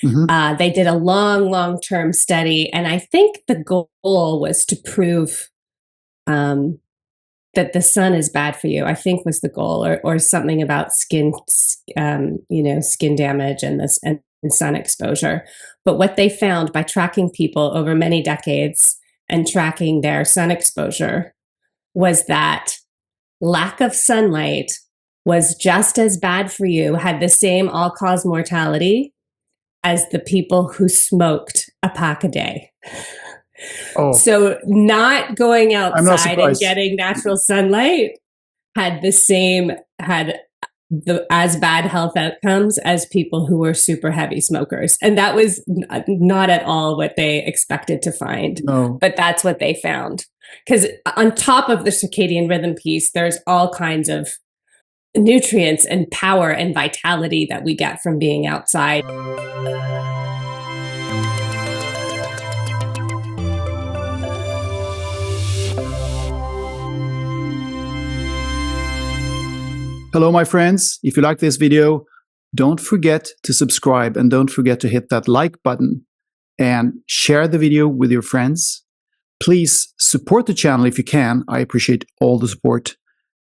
They did a long-term study, and I think the goal was to prove that the sun is bad for you, I think was the goal, or something about skin damage and sun exposure. But what they found by tracking people over many decades and tracking their sun exposure was that lack of sunlight was just as bad for you, had the same all-cause mortality as the people who smoked a pack a day. Oh. So not going outside and getting natural sunlight had as bad health outcomes as people who were super heavy smokers. And that was not at all what they expected to find. No. But that's what they found. Because on top of the circadian rhythm piece, there's all kinds of nutrients and power and vitality that we get from being outside. Hello, my friends. If you like this video, don't forget to subscribe and don't forget to hit that like button and share the video with your friends. Please support the channel if you can. I appreciate all the support.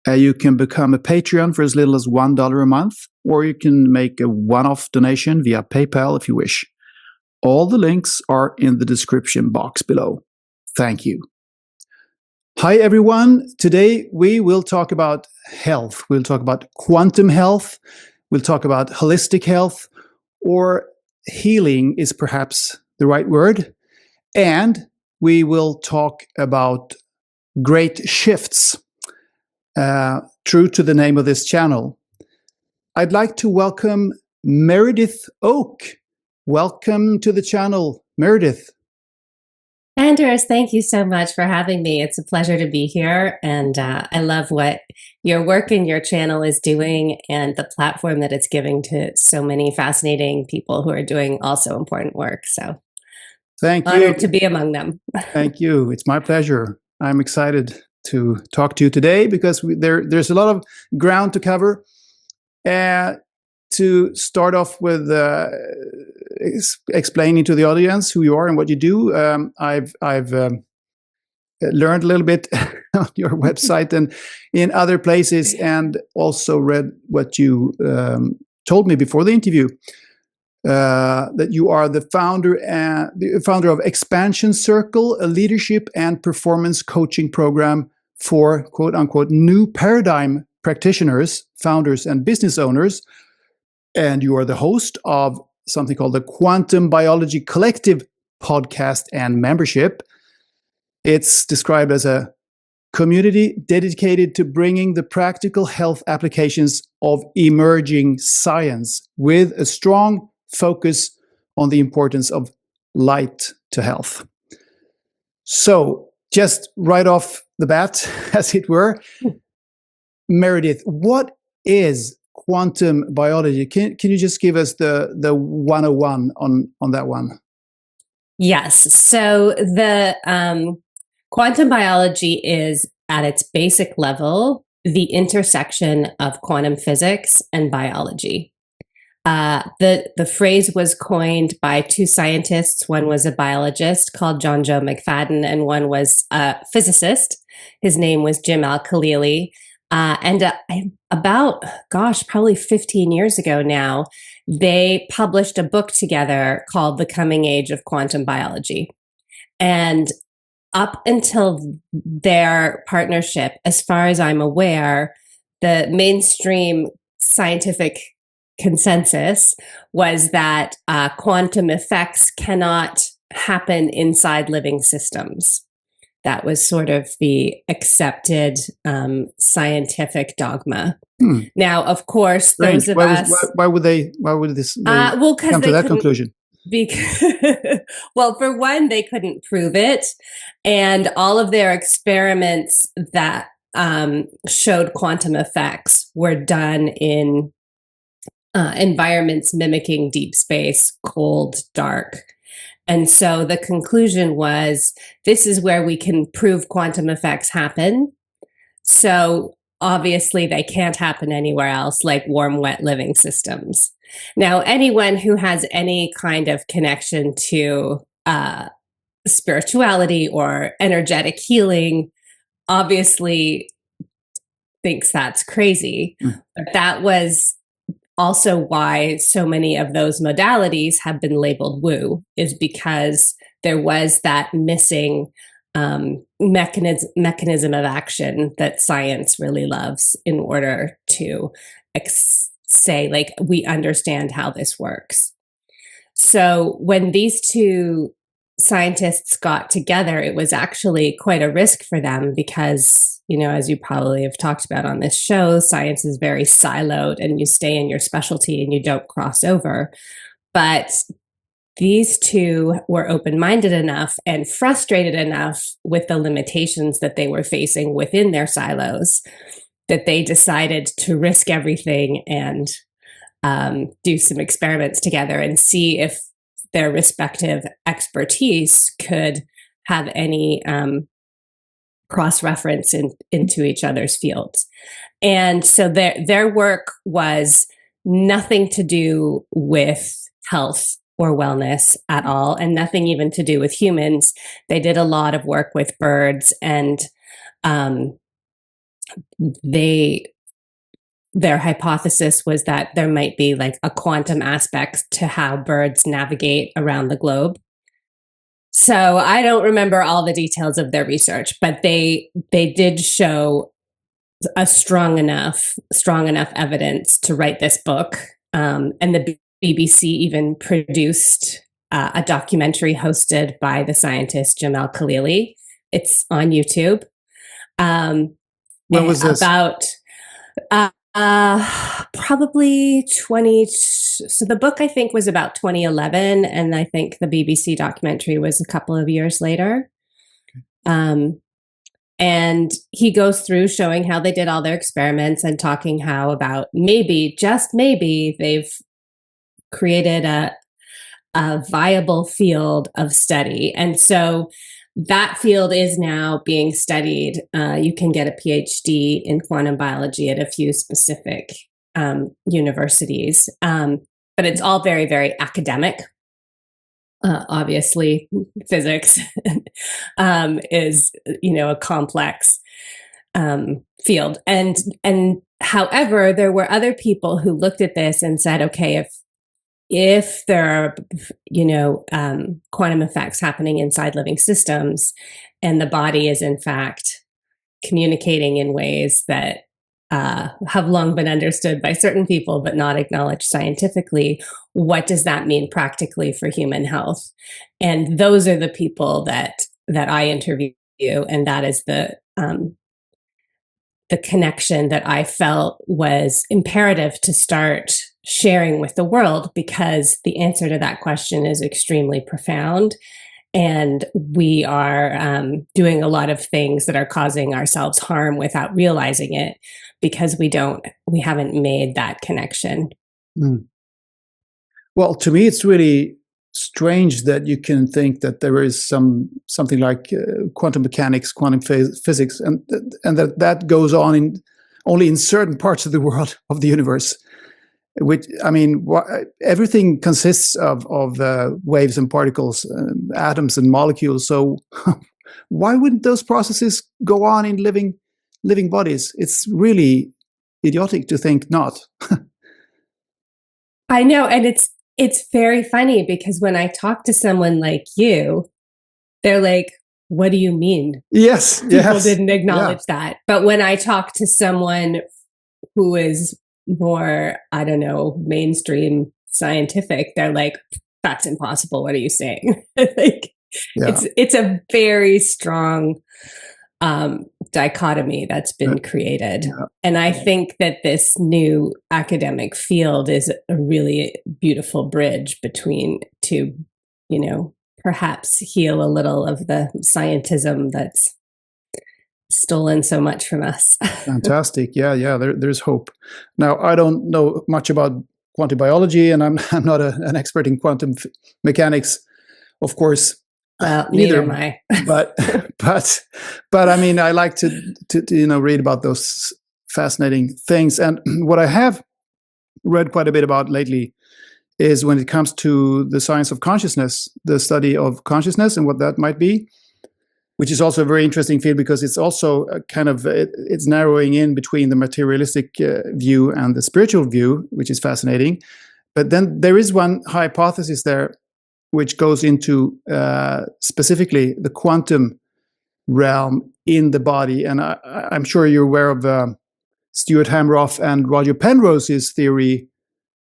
You can become a Patreon for as little as $1 a month, or you can make a one-off donation via PayPal if you wish. All the links are in the description box below. Thank you. Hi, everyone. Today we will talk about health. We'll talk about quantum health. We'll talk about holistic health, or healing is perhaps the right word. And we will talk about great shifts, true to the name of this channel. I'd like to welcome Meredith Oke. Welcome to the channel, Meredith. Anders, thank you so much for having me. It's a pleasure to be here. And I love what your work and your channel is doing and the platform that it's giving to so many fascinating people who are doing also important work. So thank you. Honored to be among them. Thank you. It's my pleasure. I'm excited to talk to you today because there's a lot of ground to cover. To start off with explaining to the audience who you are and what you do, I've learned a little bit on your website and in other places, and also read what you told me before the interview, that you are the founder of Expansion Circle, a leadership and performance coaching program for quote unquote new paradigm practitioners, founders, and business owners. And you are the host of something called the Quantum Biology Collective podcast and membership. It's described as a community dedicated to bringing the practical health applications of emerging science with a strong focus on the importance of light to health. So, just right off the bat, as it were, Meredith, what is quantum biology? Can you just give us the 101 on that one? Yes. So the quantum biology is, at its basic level, the intersection of quantum physics and biology. The phrase was coined by two scientists. One was a biologist called John Joe McFadden, and one was a physicist. His name was Jim Al-Khalili. About, probably 15 years ago now, they published a book together called The Coming Age of Quantum Biology. And up until their partnership, as far as I'm aware, the mainstream scientific consensus was that quantum effects cannot happen inside living systems. That was sort of the accepted scientific dogma. Now, of course, those of us. Why would they come to that conclusion? Well, for one, they couldn't prove it, and all of their experiments that showed quantum effects were done in environments mimicking deep space, cold, dark. And so the conclusion was, this is where we can prove quantum effects happen. So obviously they can't happen anywhere else, like warm, wet living systems. Now, anyone who has any kind of connection to spirituality or energetic healing obviously thinks that's crazy. But that was also why so many of those modalities have been labeled woo, is because there was that missing mechanism of action that science really loves in order to say, like, we understand how this works. So when these two scientists got together, it was actually quite a risk for them because, you know, as you probably have talked about on this show, science is very siloed and you stay in your specialty and you don't cross over. But these two were open-minded enough and frustrated enough with the limitations that they were facing within their silos that they decided to risk everything and do some experiments together and see if their respective expertise could have any cross-reference into each other's fields. And so their work was nothing to do with health or wellness at all, and nothing even to do with humans. They did a lot of work with birds, and their hypothesis was that there might be like a quantum aspect to how birds navigate around the globe. So I don't remember all the details of their research, but they did show a strong enough evidence to write this book. And the BBC even produced a documentary hosted by the scientist Jamal Khalili. It's on YouTube. When was this? About probably 20. So the book, I think, was about 2011, and I think the BBC documentary was a couple of years later. Okay. And he goes through showing how they did all their experiments and talking how about maybe, just maybe, they've created a viable field of study. And so that field is now being studied. You can get a PhD in quantum biology at a few specific universities, but it's all very, very academic. Obviously, physics is, you know, a complex field. And however, there were other people who looked at this and said, okay, if there are, you know, quantum effects happening inside living systems, and the body is in fact communicating in ways that have long been understood by certain people but not acknowledged scientifically, what does that mean practically for human health? And those are the people that I interview, and that is the connection that I felt was imperative to start sharing with the world, because the answer to that question is extremely profound. And we are doing a lot of things that are causing ourselves harm without realizing it, because we haven't made that connection. Mm. Well, to me, it's really strange that you can think that there is something like quantum mechanics, quantum physics, and that goes on only in certain parts of the world, of the universe. Which, I mean, everything consists of waves and particles, atoms and molecules. So why wouldn't those processes go on in living bodies? It's really idiotic to think not. I know, and it's very funny, because when I talk to someone like you, they're like, what do you mean? Yes, People didn't acknowledge that. But when I talk to someone who is more, I don't know, mainstream scientific, they're like, that's impossible. What are you saying? Like, it's a very strong dichotomy that's been created. Yeah. And I think that this new academic field is a really beautiful bridge between to, you know, perhaps heal a little of the scientism that's stolen so much from us. Fantastic. Yeah. There's hope. Now, I don't know much about quantum biology, and I'm not an expert in quantum mechanics, of course. Well, neither am I. but I mean, I like to read about those fascinating things. And what I have read quite a bit about lately is when it comes to the science of consciousness, the study of consciousness and what that might be, which is also a very interesting field because it's also it's narrowing in between the materialistic view and the spiritual view, which is fascinating. But then there is one hypothesis there which goes into specifically the quantum realm in the body. And I'm sure you're aware of Stuart Hamroff and Roger Penrose's theory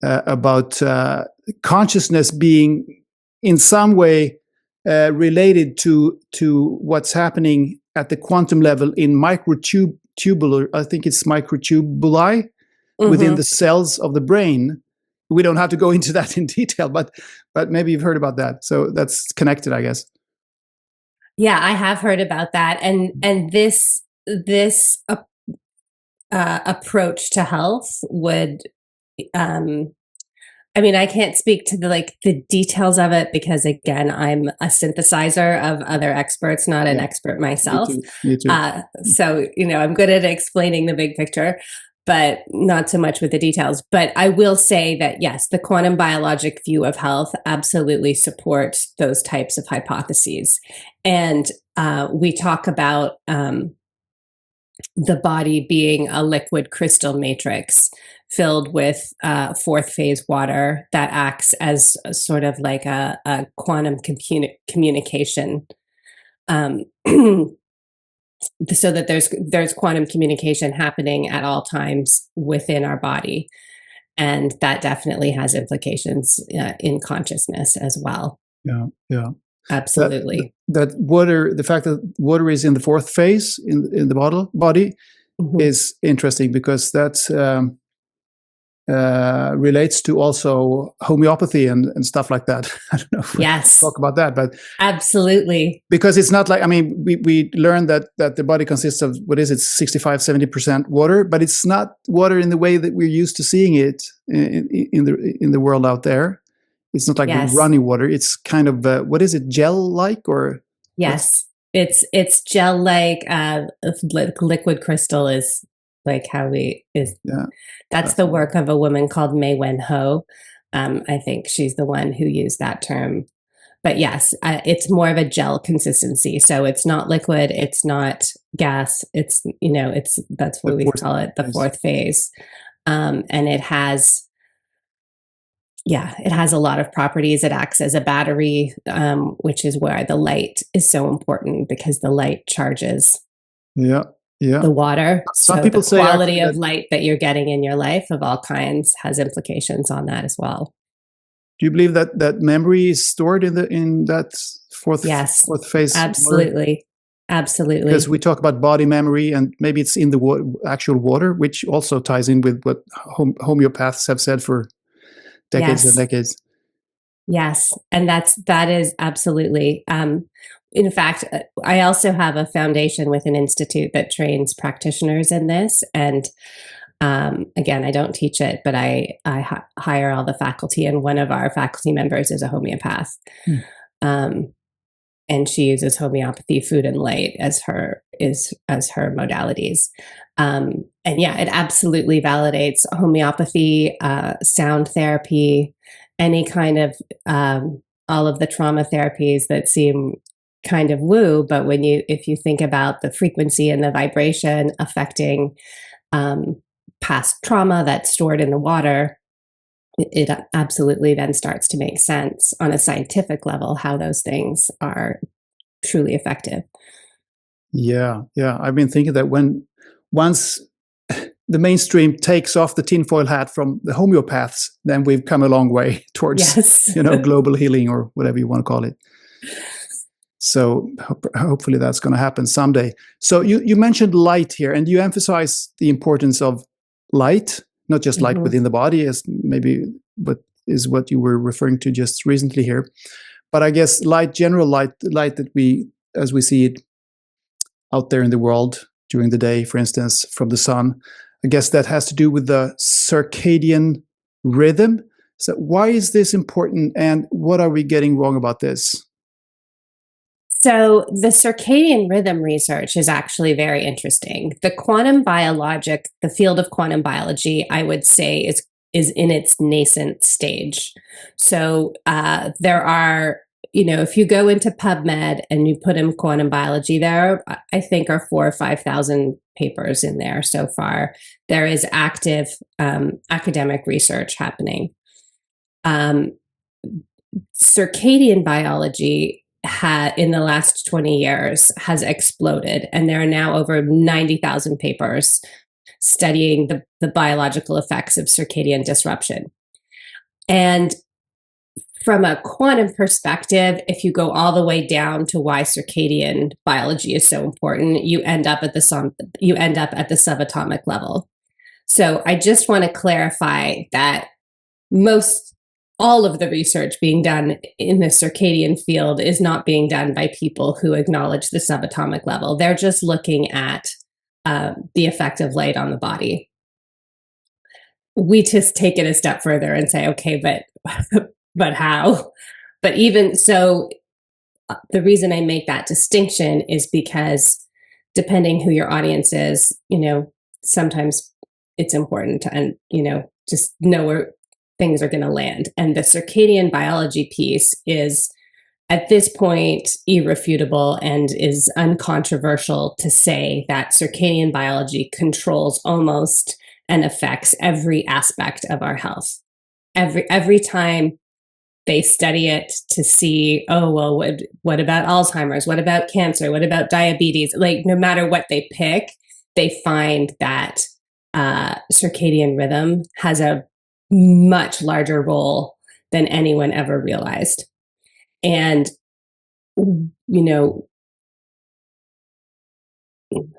about consciousness being in some way related to what's happening at the quantum level in microtubular, I think it's microtubuli within the cells of the brain. We don't have to go into that in detail, but maybe you've heard about that. So that's connected, I guess. Yeah, I have heard about that, and this approach to health would. I mean, I can't speak to the details of it because, again, I'm a synthesizer of other experts, not an expert myself. Me too. So, I'm good at explaining the big picture, but not so much with the details. But I will say that, yes, the quantum biologic view of health absolutely supports those types of hypotheses. And we talk about the body being a liquid crystal matrix filled with fourth phase water that acts as a sort of like a quantum communication, so that there's quantum communication happening at all times within our body, and that definitely has implications in consciousness as well. Yeah, absolutely. That water, the fact that water is in the fourth phase in the body is interesting because that's relates to also homeopathy and stuff like that. I don't know if we talk about that, but absolutely. Because it's not like, I mean, we learned that the body consists of, 65-70% water, but it's not water in the way that we're used to seeing it in the world out there. It's not like running water. It's kind of what is it, gel-like or? Yes, it's gel-like. Liquid crystal is like how that's the work of a woman called Mei Wen Ho. I think she's the one who used that term. But yes, it's more of a gel consistency. So it's not liquid, it's not gas. It's that's what we call it, the fourth phase. And it has a lot of properties. It acts as a battery, which is where the light is so important because the light charges the water. Some so people the say quality of light that you're getting in your life of all kinds has implications on that as well. Do you believe that memory is stored in that fourth phase? Absolutely. Absolutely. Because we talk about body memory, and maybe it's in the actual water, which also ties in with what homeopaths have said for decades and decades. Yes, and that is absolutely. In fact, I also have a foundation with an institute that trains practitioners in this. And again, I don't teach it, but I hire all the faculty, and one of our faculty members is a homeopath. And she uses homeopathy, food, and light as her modalities. And yeah, it absolutely validates homeopathy, sound therapy, any kind of all of the trauma therapies that seem kind of woo, but if you think about the frequency and the vibration affecting past trauma that's stored in the water, it absolutely then starts to make sense on a scientific level how those things are truly effective. Yeah. I've been thinking that once the mainstream takes off the tinfoil hat from the homeopaths, then we've come a long way towards global healing or whatever you want to call it. So hopefully that's going to happen someday. So you mentioned light here, and you emphasize the importance of light, not just light within the body, as maybe is what you were referring to just recently here, but I guess general light that as we see it out there in the world during the day, for instance, from the sun. I guess that has to do with the circadian rhythm. So why is this important, and what are we getting wrong about this? So the circadian rhythm research is actually very interesting. The field of quantum biology, I would say, is is in its nascent stage. So there are, if you go into PubMed and you put in quantum biology, there I think are 4,000 or 5,000 papers in there so far. There is active academic research happening. Circadian biology in the last 20 years has exploded, and there are now over 90,000 papers studying the biological effects of circadian disruption. And from a quantum perspective, if you go all the way down to why circadian biology is so important, you end up at the subatomic level. So I just want to clarify that all of the research being done in the circadian field is not being done by people who acknowledge the subatomic level. They're just looking at the effect of light on the body. We just take it a step further and say, okay, but how? But even so, the reason I make that distinction is because depending who your audience is, sometimes it's important to, just know where things are going to land. And the circadian biology piece is at this point irrefutable and is uncontroversial to say that circadian biology controls almost and affects every aspect of our health. Every time they study it to see, what about Alzheimer's? What about cancer? What about diabetes? Like, no matter what they pick, they find that circadian rhythm has a much larger role than anyone ever realized. And,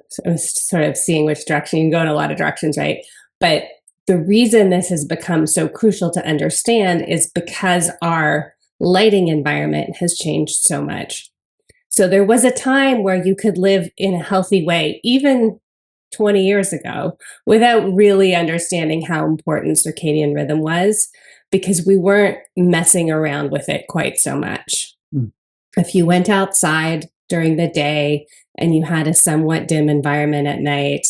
sort of seeing which direction you can go in a lot of directions, right? But the reason this has become so crucial to understand is because our lighting environment has changed so much. So there was a time where you could live in a healthy way, even 20 years ago, without really understanding how important circadian rhythm was, because we weren't messing around with it quite so much. If you went outside during the day and you had a somewhat dim environment at night,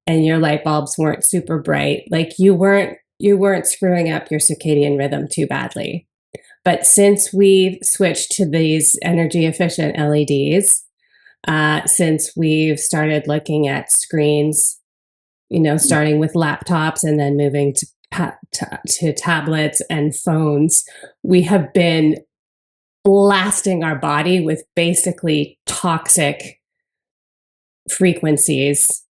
and your light bulbs weren't super bright, like you weren't screwing up your circadian rhythm too badly. But since we've switched to these energy efficient LEDs, since we've started looking at screens, starting with laptops and then moving to tablets and phones, we have been blasting our body with basically toxic frequencies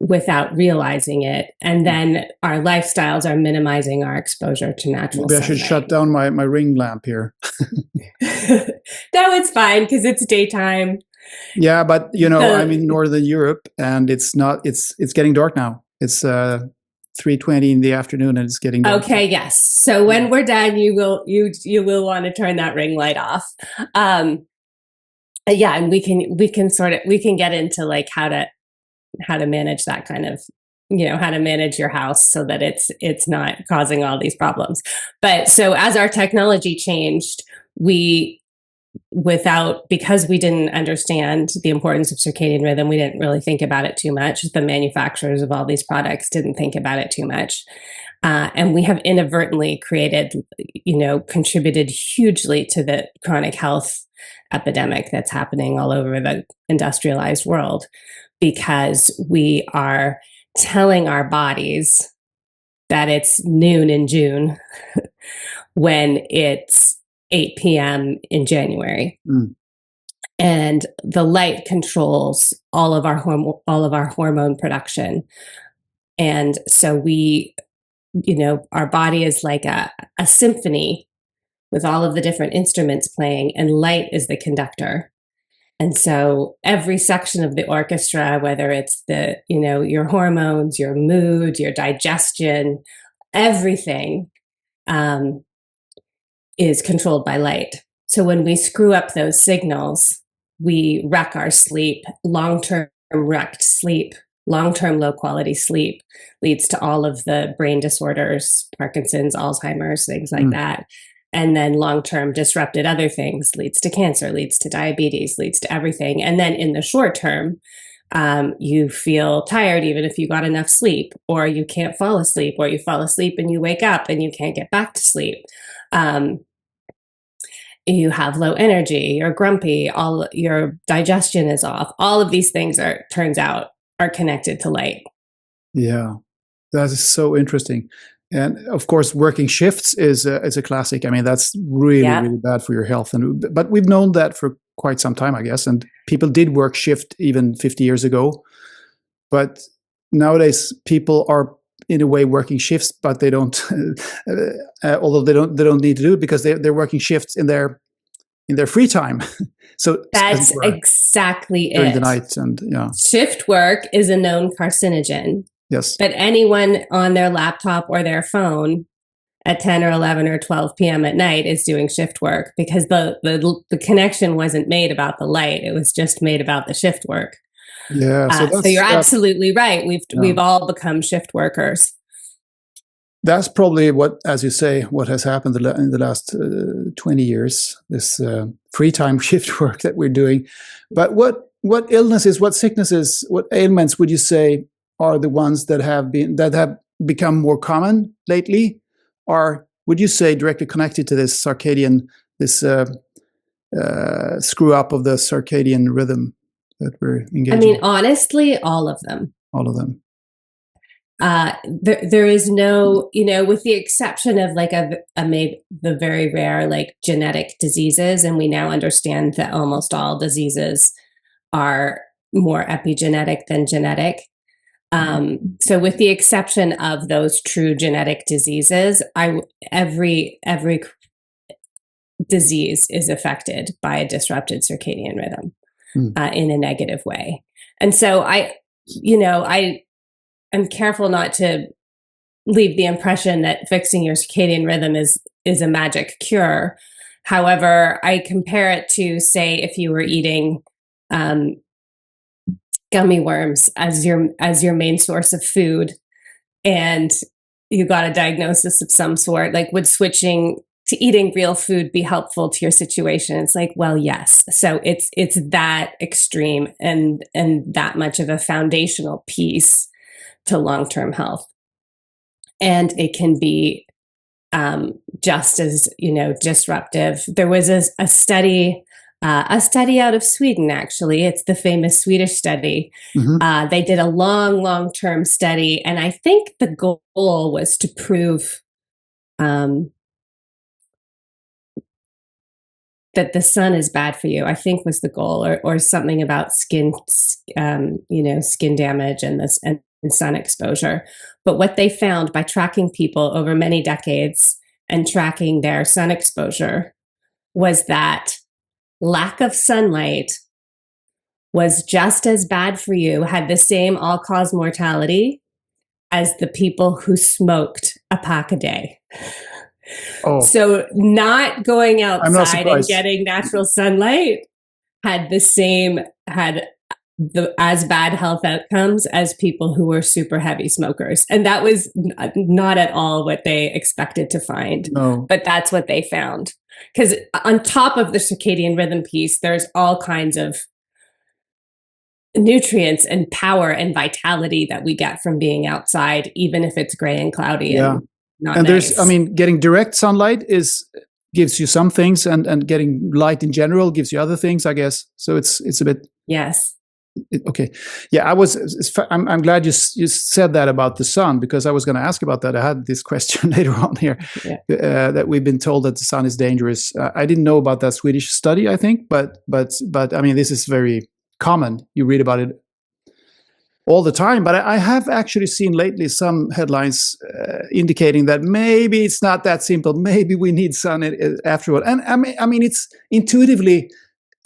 without realizing it. And then our lifestyles are minimizing our exposure to natural sunlight. Maybe I should shut down my ring lamp here. No, it's fine because it's daytime. Yeah, but I'm in Northern Europe and it's getting dark now. It's 3:20 in the afternoon and it's getting dark. Okay, yes. So when we're done, you will want to turn that ring light off. Yeah, and we can get into like how to manage that kind of, how to manage your house so that it's not causing all these problems. But so as our technology changed, because we didn't understand the importance of circadian rhythm, we didn't really think about it too much. The manufacturers of all these products didn't think about it too much. And we have inadvertently contributed hugely to the chronic health epidemic that's happening all over the industrialized world, because we are telling our bodies that it's noon in June when it's 8 p.m. in January. And the light controls all of our hormone production. And so our body is like a symphony with all of the different instruments playing, and light is the conductor. And so every section of the orchestra, whether it's your hormones, your mood, your digestion, everything is controlled by light. So when we screw up those signals, we wreck our sleep. Long-term wrecked sleep, long-term low quality sleep leads to all of the brain disorders, Parkinson's, Alzheimer's, things like that. And then long-term disrupted other things leads to cancer, leads to diabetes, leads to everything. And then in the short term, You feel tired even if you got enough sleep, or you can't fall asleep, or you fall asleep and you wake up and you can't get back to sleep. You have low energy, you're grumpy, all your digestion is off. All of these things turns out are connected to light. Yeah, that is so interesting. And of course, working shifts is a classic. I mean, that's really, Yeah. really bad for your health. But we've known that for quite some time, I guess. And people did work shift even 50 years ago. But nowadays, people are in a way working shifts, but they don't. Although they don't need to do it because they're working shifts in their free time. So That's exactly during it. the night, and yeah, shift work is a known carcinogen. yes. But anyone on their laptop or their phone at 10 or 11 or 12 p.m. at night is doing shift work, because the connection wasn't made about the light. It was just made about the shift work. Yeah. So you're absolutely right. We've all become shift workers. That's probably what, as you say, what has happened in the last 20 years, this free time shift work that we're doing. But what illnesses, what sicknesses, what ailments would you say are the ones that have become more common lately? Or would you say directly connected to this circadian, this screw up of the circadian rhythm that we're engaging? I mean, honestly, all of them. All of them. There is no, with the exception of like maybe the very rare like genetic diseases, and we now understand that almost all diseases are more epigenetic than genetic. So with the exception of those true genetic diseases, every disease is affected by a disrupted circadian rhythm in a negative way. And so I'm careful not to leave the impression that fixing your circadian rhythm is a magic cure. However, I compare it to, say, if you were eating gummy worms as your main source of food, and you got a diagnosis of some sort, like, would switching to eating real food be helpful to your situation? It's like, well, yes. So it's that extreme and that much of a foundational piece to long-term health. And it can be just as, disruptive. There was a study out of Sweden, actually. It's the famous Swedish study. Mm-hmm. They did a long-term study, and I think the goal was to prove that the sun is bad for you, I think was the goal, or something about skin damage and sun exposure. But what they found by tracking people over many decades and tracking their sun exposure was that lack of sunlight was just as bad for you, had the same all-cause mortality as the people who smoked a pack a day. Oh. So not going outside and getting natural sunlight had as bad health outcomes as people who were super heavy smokers. And that was not at all what they expected to find. No. But that's what they found. Because on top of the circadian rhythm piece, there's all kinds of nutrients and power and vitality that we get from being outside, even if it's gray and cloudy and not nice. Getting direct sunlight gives you some things, and getting light in general gives you other things, I guess. So it's a bit. Yes. Okay. Yeah, I'm glad you said that about the sun, because I was going to ask about that. I had this question later on here, that we've been told that the sun is dangerous. I didn't know about that Swedish study, I think, but I mean, this is very common. You read about it all the time. But I have actually seen lately some headlines indicating that maybe it's not that simple. Maybe we need sun after all. And I mean, it's intuitively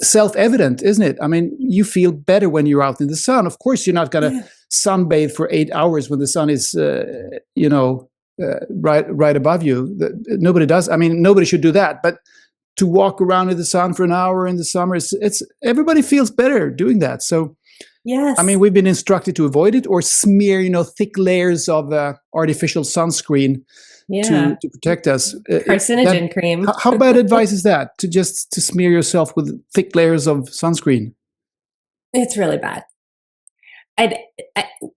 self-evident, isn't it? I mean, you feel better when you're out in the sun. Of course, you're not going to sunbathe for 8 hours when the sun is, right above you. Nobody does. I mean, nobody should do that. But to walk around in the sun for an hour in the summer, it's everybody feels better doing that. So, yes. I mean, we've been instructed to avoid it or smear, thick layers of artificial sunscreen. To protect us. Carcinogen cream. How bad advice is that, to smear yourself with thick layers of sunscreen? It's really bad. and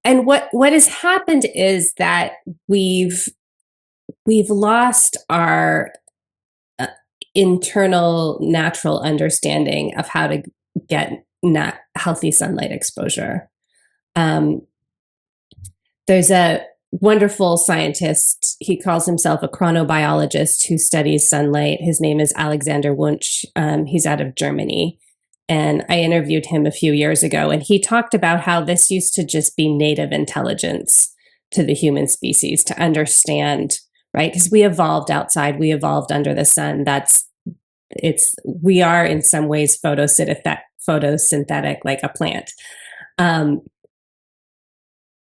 and what has happened is that we've lost our internal natural understanding of how to get healthy sunlight exposure. There's a wonderful scientist. He calls himself a chronobiologist who studies sunlight. His name is Alexander Wunsch. He's out of Germany. And I interviewed him a few years ago, and he talked about how this used to just be native intelligence to the human species to understand, right? Because we evolved outside, we evolved under the sun. We are in some ways photosynthetic like a plant.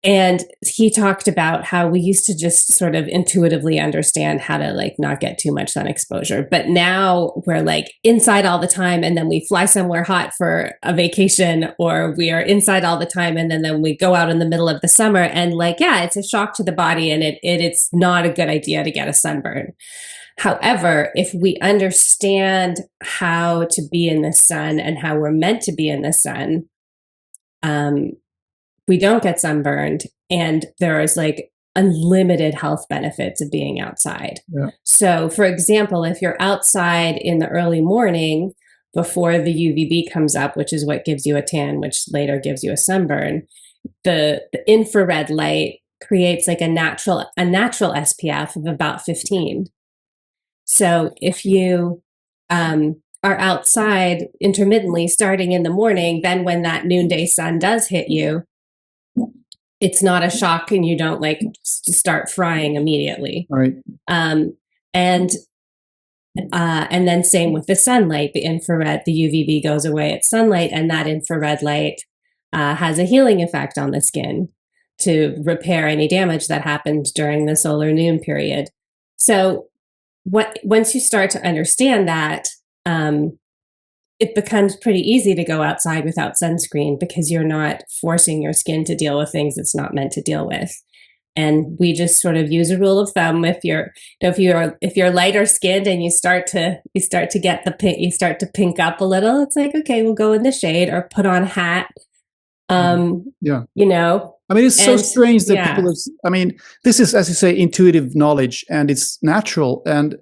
And he talked about how we used to just sort of intuitively understand how to like not get too much sun exposure. But now we're like inside all the time, and then we fly somewhere hot for a vacation, or we are inside all the time, and then we go out in the middle of the summer, and like, yeah, it's a shock to the body, and it's not a good idea to get a sunburn. However, if we understand how to be in the sun and how we're meant to be in the sun, we don't get sunburned, and there is like unlimited health benefits of being outside. Yeah. So, for example, if you're outside in the early morning before the UVB comes up, which is what gives you a tan, which later gives you a sunburn, the infrared light creates like a natural SPF of about 15. So if you are outside intermittently starting in the morning, then when that noonday sun does hit you, it's not a shock, and you don't like start frying immediately. Right. And then same with the sunlight, the infrared, the UVB goes away at sunlight, and that infrared light has a healing effect on the skin to repair any damage that happened during the solar noon period. So once you start to understand that, it becomes pretty easy to go outside without sunscreen, because you're not forcing your skin to deal with things it's not meant to deal with. And we just sort of use a rule of thumb. If you're lighter skinned and you start to get you start to pink up a little, it's like, okay, we'll go in the shade or put on a hat. Yeah. You know, I mean, it's so strange that people this is, as you say, intuitive knowledge, and it's natural. And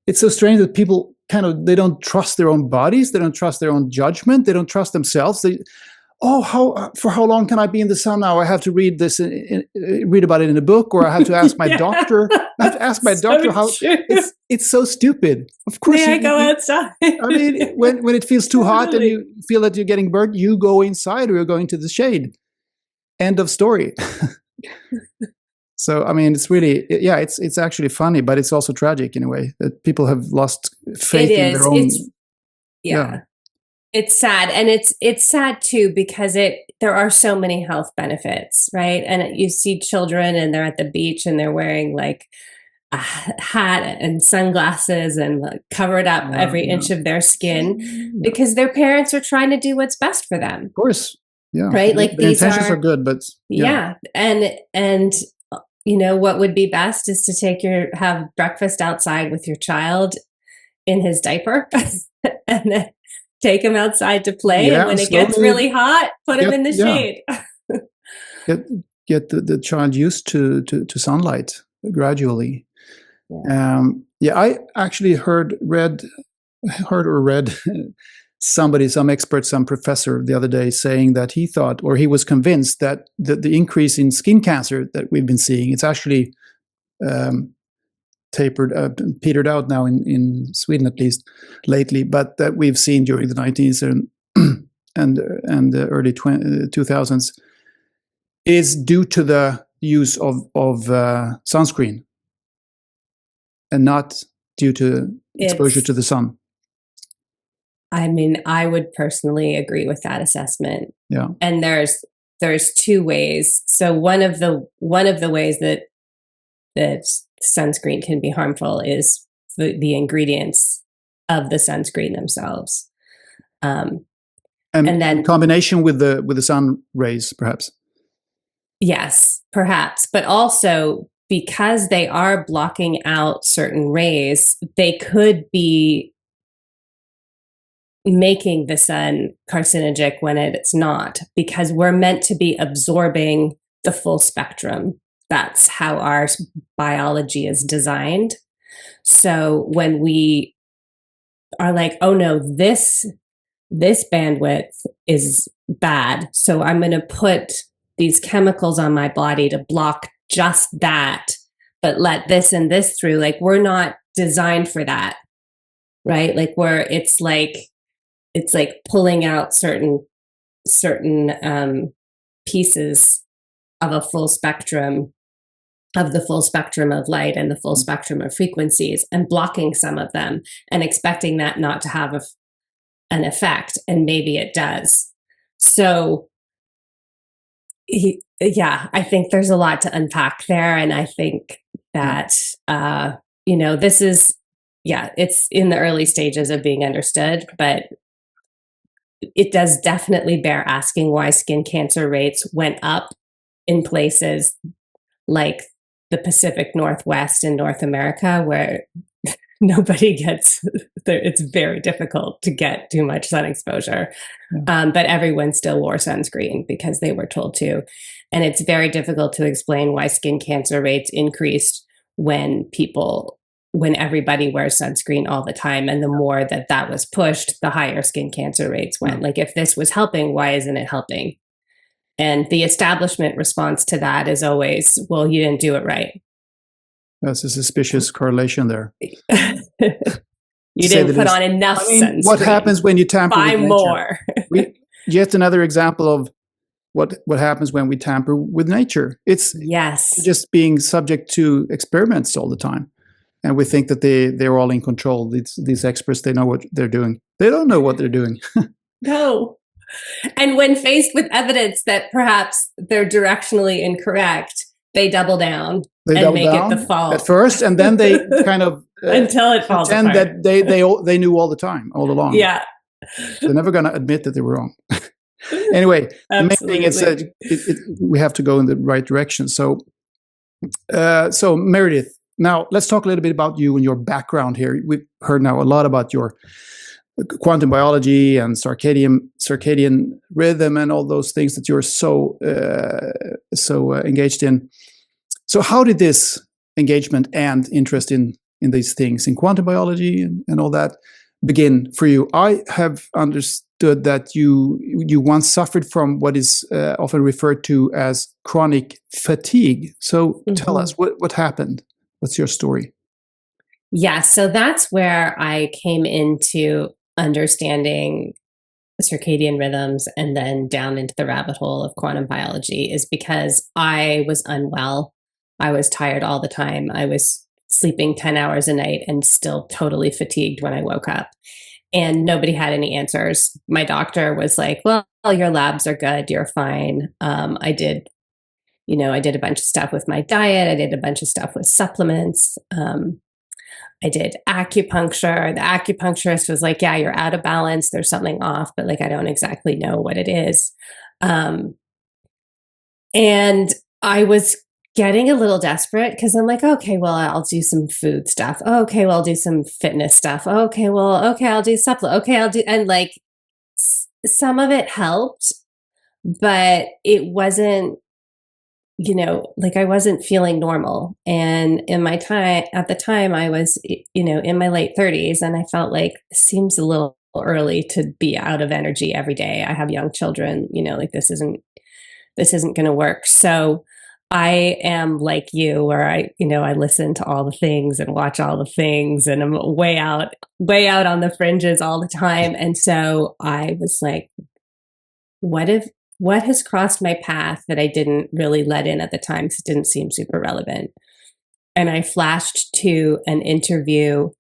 it's so strange that people they don't trust their own bodies. They don't trust their own judgment. They don't trust themselves. For how long can I be in the sun now? I have to read this, read about it in a book, or I have to ask my doctor. I have to ask my doctor how. It's so stupid. Of course, I go outside. I mean, when it feels too hot and you feel that you're getting burnt, you go inside, or you're going to the shade. End of story. So, I mean, it's really, it's actually funny, but it's also tragic in a way that people have lost faith in their own. It's sad. And it's sad too, because there are so many health benefits, right? And you see children and they're at the beach and they're wearing like a hat and sunglasses and covered up every inch of their skin because their parents are trying to do what's best for them. Of course. Yeah. Right. Like the intentions are good, but And you know, what would be best is to have breakfast outside with your child in his diaper and then take him outside to play. And when it gets really hot, put him in the shade. Get the child used to sunlight gradually. I actually read some expert, some professor the other day saying that he thought, or he was convinced that the increase in skin cancer that we've been seeing, it's actually petered out now in Sweden, at least lately, but that we've seen during the 1990s and the early 2000s is due to the use of sunscreen and not due to exposure to the sun. I mean, I would personally agree with that assessment. Yeah. And there's two ways. So one of the ways that sunscreen can be harmful is the ingredients of the sunscreen themselves. And then in combination with the sun rays, perhaps. Yes, perhaps. But also because they are blocking out certain rays, they could be making the sun carcinogenic when it's not, because we're meant to be absorbing the full spectrum. That's how our biology is designed. So when we are like, oh no, this bandwidth is bad, so I'm going to put these chemicals on my body to block just that, but let this and this through. Like, we're not designed for that, right? Like, it's like pulling out certain pieces of a full spectrum of the full spectrum of light and the full spectrum of frequencies, and blocking some of them and expecting that not to have an effect, and maybe it does. So I think there's a lot to unpack there, and I think that this is it's in the early stages of being understood, but it does definitely bear asking why skin cancer rates went up in places like the Pacific Northwest in North America, where nobody gets, it's very difficult to get too much sun exposure. But everyone still wore sunscreen because they were told to. And it's very difficult to explain why skin cancer rates increased when everybody wears sunscreen all the time. And the more that was pushed, the higher skin cancer rates went. Like, if this was helping, why isn't it helping? And the establishment response to that is always, well, you didn't do it right. That's a suspicious correlation there. You didn't put on enough sunscreen. What happens when you tamper Buy with nature? more. Yet another example of what happens when we tamper with nature. It's just being subject to experiments all the time. And we think that they're all in control. These experts, they know what they're doing. They don't know what they're doing. No. And when faced with evidence that perhaps they're directionally incorrect, they double down and make it the fault at first, and then they kind of until it falls apart. That they knew all the time, all along. Yeah, they're never going to admit that they were wrong. Anyway, the main thing is we have to go in the right direction. So Meredith, now let's talk a little bit about you and your background here. We've heard now a lot about your quantum biology and circadian rhythm and all those things that you're so engaged in. So how did this engagement and interest in these things, in quantum biology and all that, begin for you? I have understood that you once suffered from what is often referred to as chronic fatigue. So tell us, what happened? What's your story? Yeah, so that's where I came into understanding circadian rhythms and then down into the rabbit hole of quantum biology, is because I was unwell. I was tired all the time. I was sleeping 10 hours a night and still totally fatigued when I woke up. And nobody had any answers. My doctor was like, well, your labs are good. You're fine. I did a bunch of stuff with my diet. I did a bunch of stuff with supplements. I did acupuncture. The acupuncturist was like, yeah, you're out of balance. There's something off, but like, I don't exactly know what it is. And I was getting a little desperate because I'm like, okay, well, I'll do some food stuff. Oh, okay, well, I'll do some fitness stuff. Okay, I'll do supplement. Okay, and like some of it helped, but it wasn't, like I wasn't feeling normal. And at the time I was, in my late 30s, and I felt like it seems a little early to be out of energy every day. I have young children, like this isn't going to work. So I am like you, where I listen to all the things and watch all the things, and I'm way out on the fringes all the time. And so I was like, what has crossed my path that I didn't really let in at the time because it didn't seem super relevant? And I flashed to an interview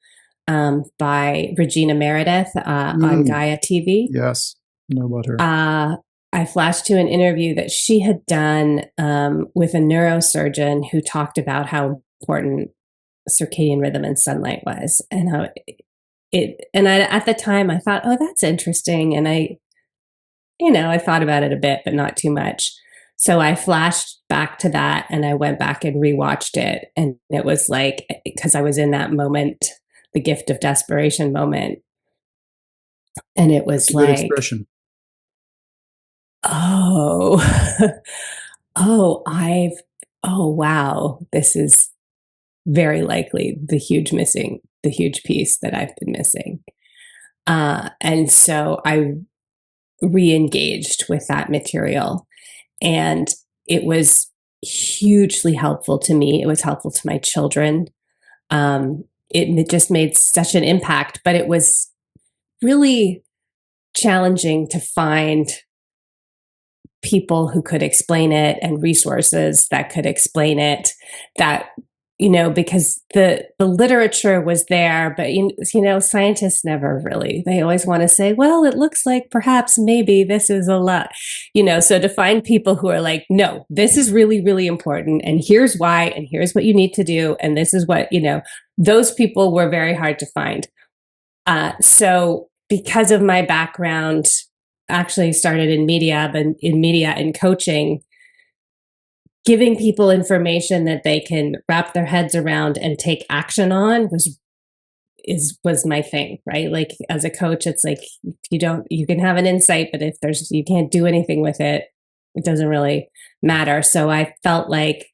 by Regina Meredith on Gaia TV. Yes, I know about her. I flashed to an interview that she had done with a neurosurgeon who talked about how important circadian rhythm and sunlight was, and how at the time I thought, oh, that's interesting, and I thought about it a bit, but not too much. So I flashed back to that, and I went back and rewatched it, and it was like, because I was in that moment, the gift of desperation moment, and it was like expression. Oh, oh, wow. This is very likely the huge piece that I've been missing. And so I re-engaged with that material, and it was hugely helpful to me. It was helpful to my children. It just made such an impact, but it was really challenging to find people who could explain it and resources that could explain it, that because the literature was there, but scientists never really, they always want to say, well, it looks like perhaps maybe this is a lot, so to find people who are like, no, this is really really important, and here's why, and here's what you need to do, and this is what, those people were very hard to find. So because of my background, actually started in media, but in media and coaching, giving people information that they can wrap their heads around and take action on was my thing, right? Like as a coach, it's like, you can have an insight, but if you can't do anything with it, it doesn't really matter. So I felt like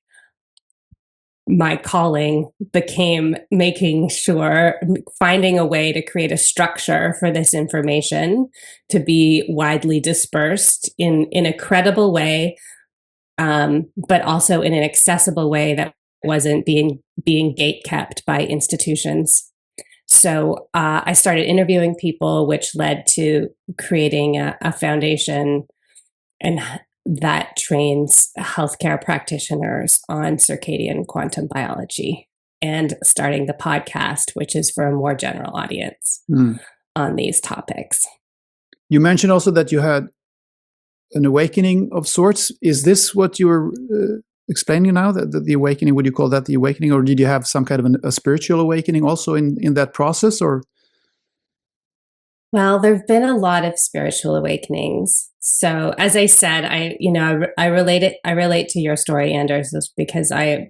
my calling became finding a way to create a structure for this information to be widely dispersed in a credible way, but also in an accessible way that wasn't being gate kept by institutions. So I started interviewing people, which led to creating a foundation and that trains healthcare practitioners on circadian quantum biology, and starting the podcast, which is for a more general audience on these topics. You mentioned also that you had an awakening of sorts. Is this what you were explaining now, that the awakening? Would you call that the awakening, or did you have some kind of a spiritual awakening also in that process? Or well, there have been a lot of spiritual awakenings. So, as I said, I relate to your story, Anders, because I,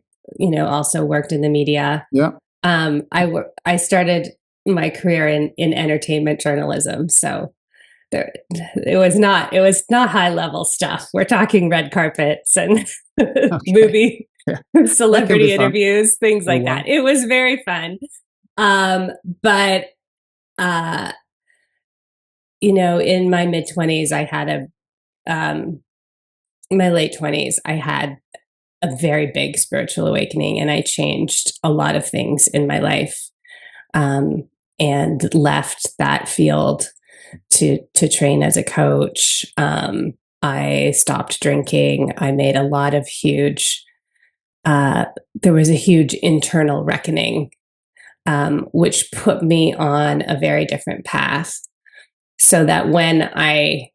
also worked in the media. Yeah. I started my career in entertainment journalism. So it was not high level stuff. We're talking red carpets and movie celebrity interviews, things like that. It was very fun. But in my mid-20s, my late 20s, I had a very big spiritual awakening, and I changed a lot of things in my life, and left that field to train as a coach. I stopped drinking. I made a lot of there was a huge internal reckoning, which put me on a very different path. So that when I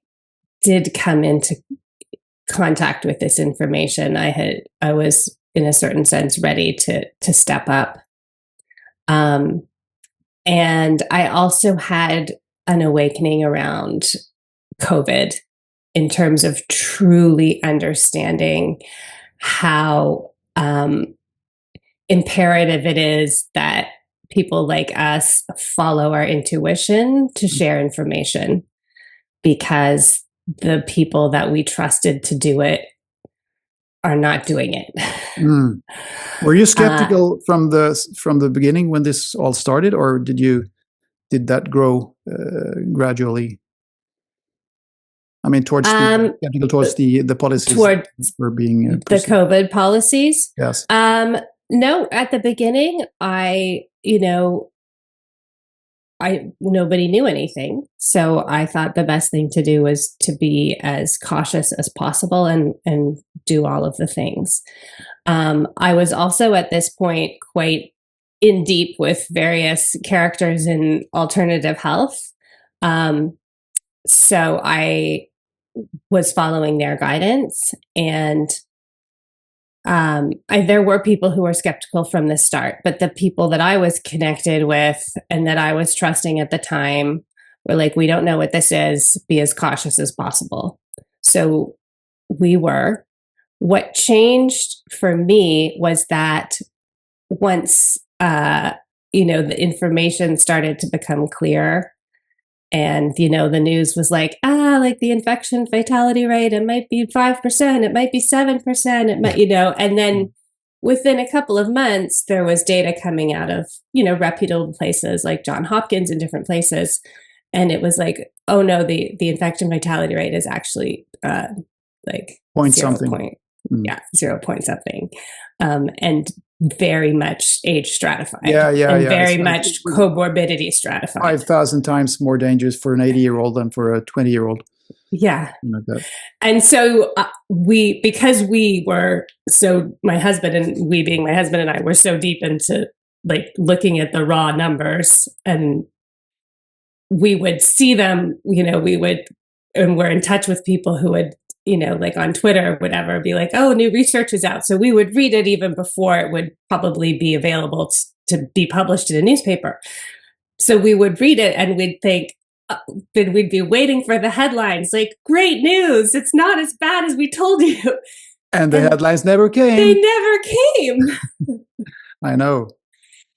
did come into contact with this information, I was in a certain sense ready to step up. And I also had an awakening around COVID, in terms of truly understanding how imperative it is that people like us follow our intuition to share information, because the people that we trusted to do it are not doing it. Were you skeptical from the beginning when this all started, or did that grow gradually? I mean, skeptical towards the policies were being the COVID policies. Yes. No, at the beginning, nobody knew anything. So I thought the best thing to do was to be as cautious as possible and do all of the things. I was also at this point quite in deep with various characters in alternative health. So I was following their guidance, and there were people who were skeptical from the start, but the people that I was connected with and that I was trusting at the time were like, we don't know what this is, be as cautious as possible. So we were. What changed for me was that once, the information started to become clear, And, you know, the news was like, like the infection fatality rate, it might be 5%, it might be 7%, it might, you know, and then within a couple of months, there was data coming out of, you know, reputable places like John Hopkins and different places. And it was like, oh no, the infection fatality rate is actually like Point 0 something. point, yeah, 0 point something. And very much age stratified. And very much comorbidity stratified. 5,000 times more dangerous for an 80-year-old than for a 20-year-old. Yeah. Like that. And so because we were so, my husband and I were so deep into like looking at the raw numbers, and we would see them, you know, and we're in touch with people who would, you know, like on Twitter or whatever, be like, oh, new research is out. So we would read it even before it would probably be available to be published in a newspaper. So we would read it and we'd think, then we'd be waiting for the headlines, like, great news, it's not as bad as we told you. And the headlines never came. They never came. I know.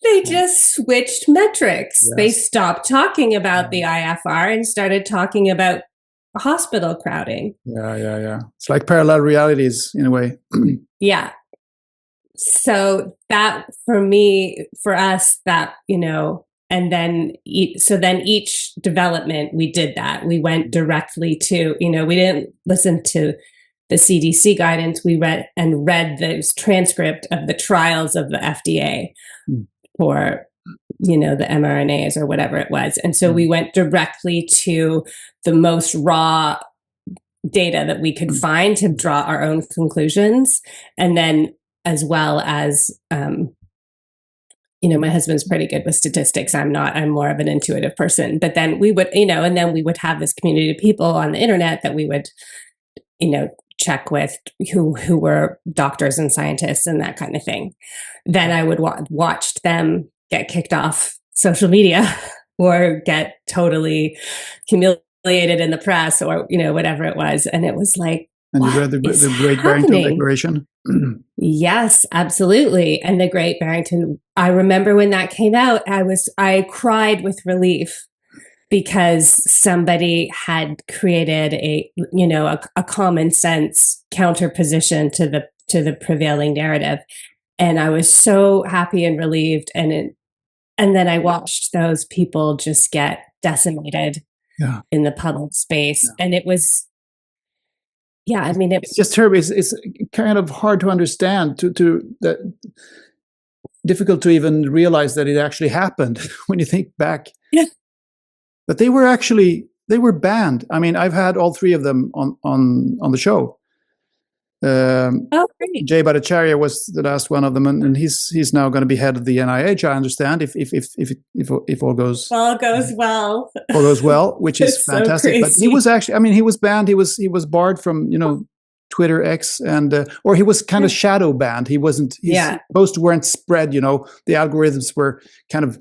They just switched metrics. Yes. They stopped talking about the IFR and started talking about hospital crowding. Yeah. It's like parallel realities in a way. Yeah. So that for us, that, you know, and then, so then each development, we did that. We went directly to, you know, we didn't listen to the CDC guidance. We read the transcript of the trials of the FDA for, you know, the mRNAs or whatever it was. And so we went directly to the most raw data that we could find to draw our own conclusions. And then as well as, you know, my husband's pretty good with statistics. I'm not. I'm more of an intuitive person. But then we would, you know, and then we would have this community of people on the internet that we would, you know, check with who were doctors and scientists and that kind of thing. Then I would watch them get kicked off social media or get totally humiliated in the press or, you know, whatever it was. And it was like, and you read the Great Barrington Declaration? Yes, absolutely. And the Great Barrington, I remember when that came out, I cried with relief because somebody had created a common sense counterposition to the prevailing narrative. And I was so happy and relieved. And then I watched those people just get decimated in the public space. Yeah. And it was, I mean, it's just terrible. It's kind of hard to understand, to that difficult to even realize that it actually happened when you think back. Yeah. But they were banned. I mean, I've had all three of them on the show. Great. Jay Bhattacharya was the last one of them, and he's now going to be head of the NIH. I understand if all goes well. All goes well, which is fantastic. So but he was actually, I mean, he was banned. He was barred from, you know, Twitter X, and or he was kind of shadow banned. He wasn't. His posts weren't spread. You know, the algorithms were kind of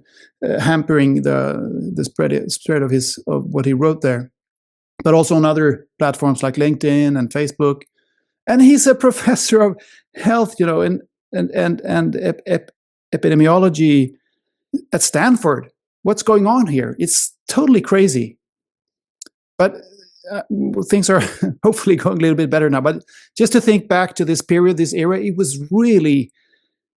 hampering the spread of what he wrote there, but also on other platforms like LinkedIn and Facebook. And he's a professor of health, you know, and epidemiology at Stanford. What's going on here? It's totally crazy. But things are hopefully going a little bit better now. But just to think back to this period, this era, it was really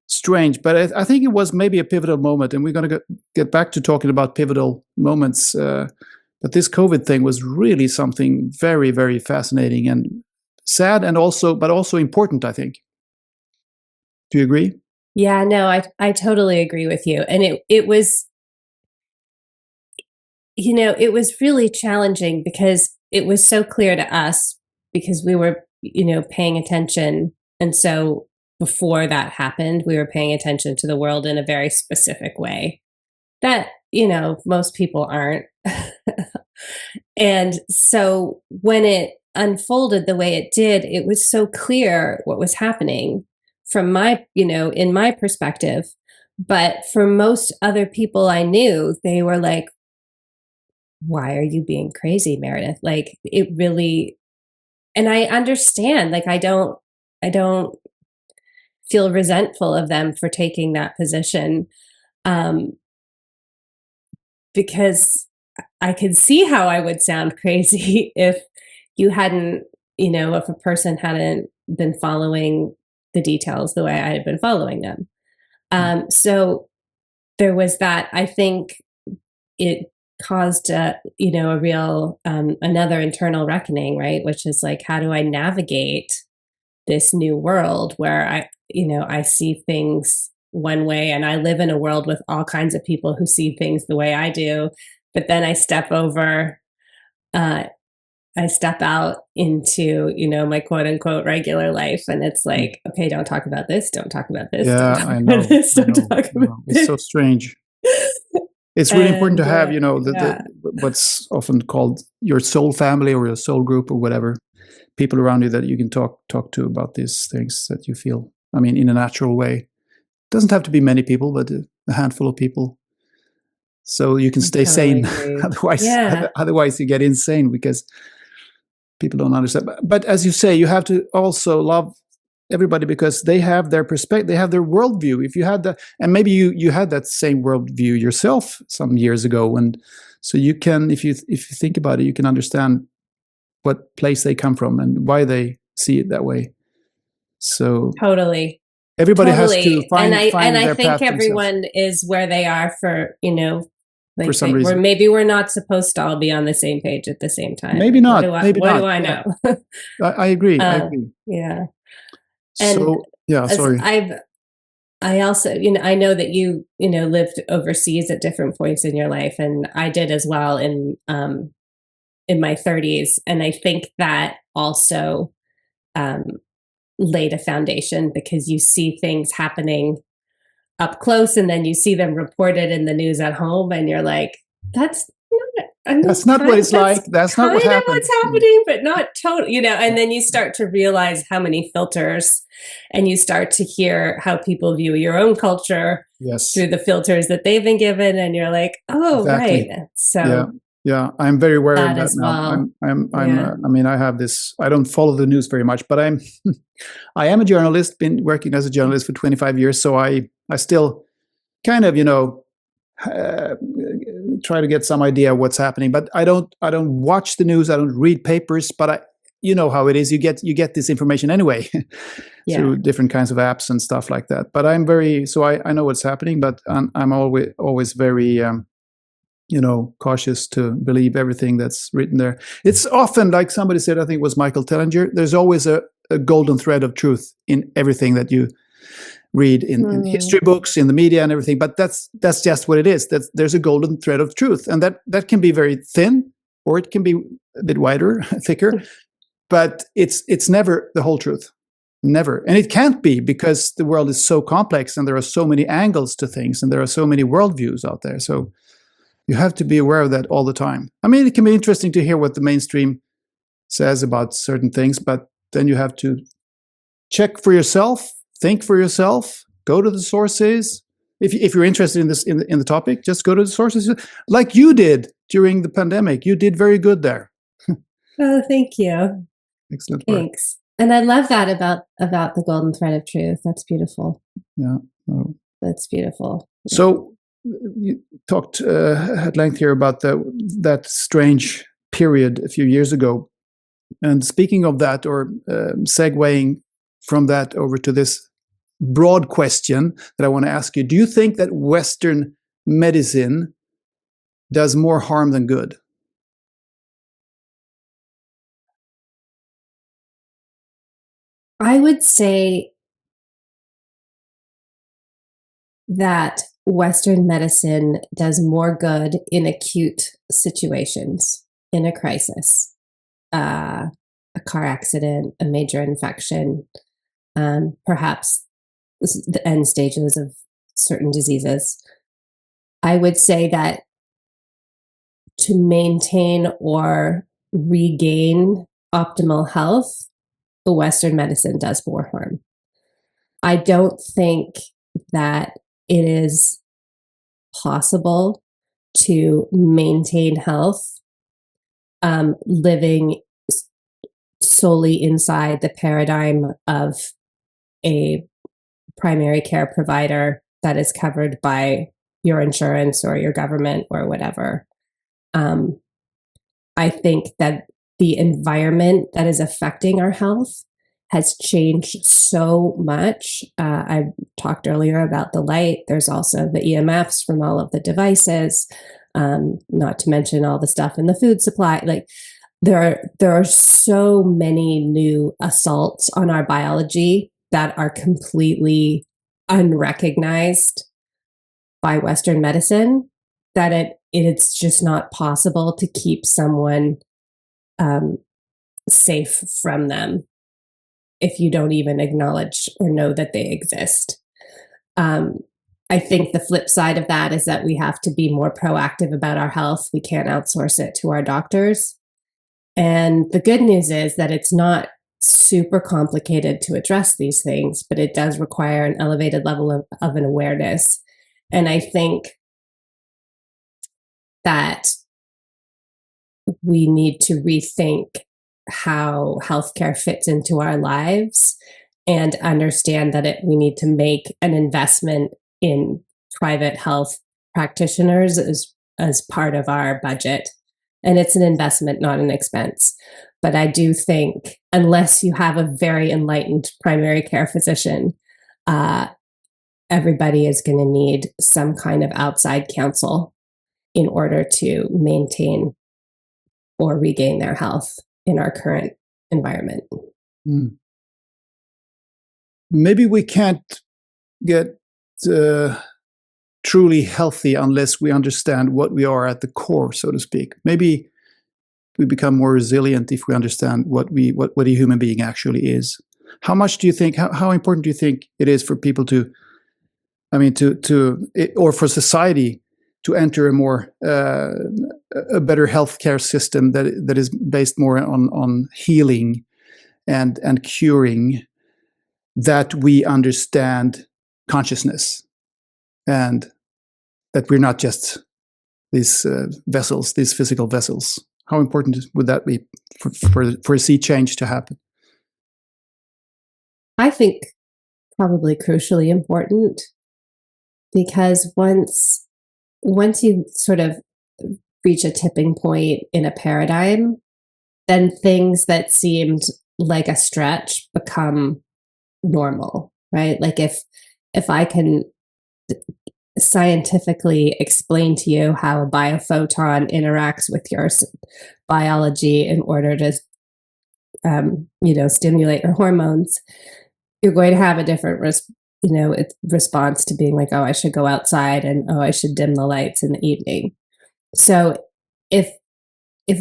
strange. But I think it was maybe a pivotal moment, and we're going to get back to talking about pivotal moments. But this COVID thing was really something very, very fascinating and sad, and also important, I think. Do you agree? Yeah, no, I totally agree with you. And it was, you know, it was really challenging because it was so clear to us because we were, you know, paying attention. And so before that happened, we were paying attention to the world in a very specific way that, you know, most people aren't. And so when it unfolded the way it did, it was so clear what was happening from my, you know, in my perspective. But for most other people I knew, they were like, why are you being crazy, Meredith? Like, it really, and I understand, like, I don't feel resentful of them for taking that position. Because I could see how I would sound crazy if you hadn't, if a person hadn't been following the details the way I had been following them. So there was that. I think it caused a real another internal reckoning, right? Which is like, how do I navigate this new world where I see things one way, and I live in a world with all kinds of people who see things the way I do, but then I step out into, my quote unquote regular life. And it's like, okay, don't talk about this. Don't talk about this. Don't Yeah, talk I about know. this. I Don't know. talk I about know. It's this. so strange. It's really important to have, the what's often called your soul family or your soul group or whatever, people around you that you can talk to about these things that you feel. I mean, in a natural way. Doesn't have to be many people, but a handful of people, so you can stay Totally sane. agree. otherwise, Yeah, otherwise you get insane because people don't understand. But as you say, you have to also love everybody because they have their perspective, they have their worldview. If you had that, and maybe you had that same worldview yourself some years ago, and so you can, if you think about it, you can understand what place they come from and why they see it that way. So totally. everybody has to Totally. And I their think path themselves everyone is where they are for, for like some reason. maybe we're not supposed to all be on the same page at the same time. Maybe Like, not. Maybe what not. do I Yeah, know? I agree. I agree. Yeah. And So yeah, as sorry. I also, I know that lived overseas at different points in your life, and I did as well in my 30s. And I think that also um, laid a foundation, because you see things happening up close, and then you see them reported in the news at home, and you're like, that's not, I mean, That's not what it's that's like. That's not kind what of happened. what's happening, but not totally, and then you start to realize how many filters, and you start to hear how people view your own culture Yes, through the filters that they've been given, and you're like, oh, right. exactly. Yeah, So yeah. I'm very aware of that that as now. well. I'm. Yeah. I mean, I have this. I don't follow the news very much, but I am a journalist. Been working as a journalist for 25 years, so I still kind of, uh, try to get some idea of what's happening. But I don't watch the news. I don't read papers. But you know how it is. You get this information anyway Yeah. through different kinds of apps and stuff like that. But I'm very, so I know what's happening. But I'm always very cautious to believe everything that's written there. It's often, like somebody said, I think it was Michael Tellinger, there's always a golden thread of truth in everything that you read in history books, in the media and everything. But that's just what it is. There's a golden thread of truth. And that can be very thin, or it can be a bit wider, thicker, but it's never the whole truth. Never. And it can't be, because the world is so complex and there are so many angles to things and there are so many worldviews out there. So you have to be aware of that all the time. I mean, it can be interesting to hear what the mainstream says about certain things, but then you have to check for yourself, think for yourself, go to the sources. If you're interested in this in the topic, just go to the sources, like you did during the pandemic. You did very good there. Oh, thank you. Excellent work. Thanks. And I love that about the golden thread of truth. That's beautiful. Yeah. Oh. That's beautiful. So you talked at length here about that strange period a few years ago. And speaking of that, or segueing from that over to this broad question that I want to ask you, do you think that Western medicine does more harm than good? I would say that Western medicine does more good in acute situations, in a crisis, a car accident, a major infection, perhaps the end stages of certain diseases. I would say that to maintain or regain optimal health, the Western medicine does more harm. I don't think that it is possible to maintain health living solely inside the paradigm of a primary care provider that is covered by your insurance or your government or whatever. I think that the environment that is affecting our health has changed so much. I talked earlier about the light. There's also the EMFs from all of the devices, not to mention all the stuff in the food supply. Like there are so many new assaults on our biology that are completely unrecognized by Western medicine that it's just not possible to keep someone safe from them if you don't even acknowledge or know that they exist. I think the flip side of that is that we have to be more proactive about our health. We can't outsource it to our doctors. And the good news is that it's not super complicated to address these things, but it does require an elevated level of an awareness. And I think that we need to rethink how healthcare fits into our lives and understand that we need to make an investment in private health practitioners as part of our budget. And it's an investment, not an expense. But I do think unless you have a very enlightened primary care physician, everybody is going to need some kind of outside counsel in order to maintain or regain their health in our current environment. Mm. Maybe we can't get truly healthy unless we understand what we are at the core, so to speak. Maybe we become more resilient if we understand what a human being actually is. How much do you think? How important do you think it is for people or for society to enter a better healthcare system that is based more on healing and curing, that we understand consciousness and that we're not just these vessels, these physical vessels? How important would that be for a sea change to happen? I think probably crucially important, because once you sort of reach a tipping point in a paradigm, then things that seemed like a stretch become normal, right? Like if I can scientifically explain to you how a biophoton interacts with your biology in order to stimulate your hormones, you're going to have a different response to being like, oh, I should go outside, and oh, I should dim the lights in the evening. So if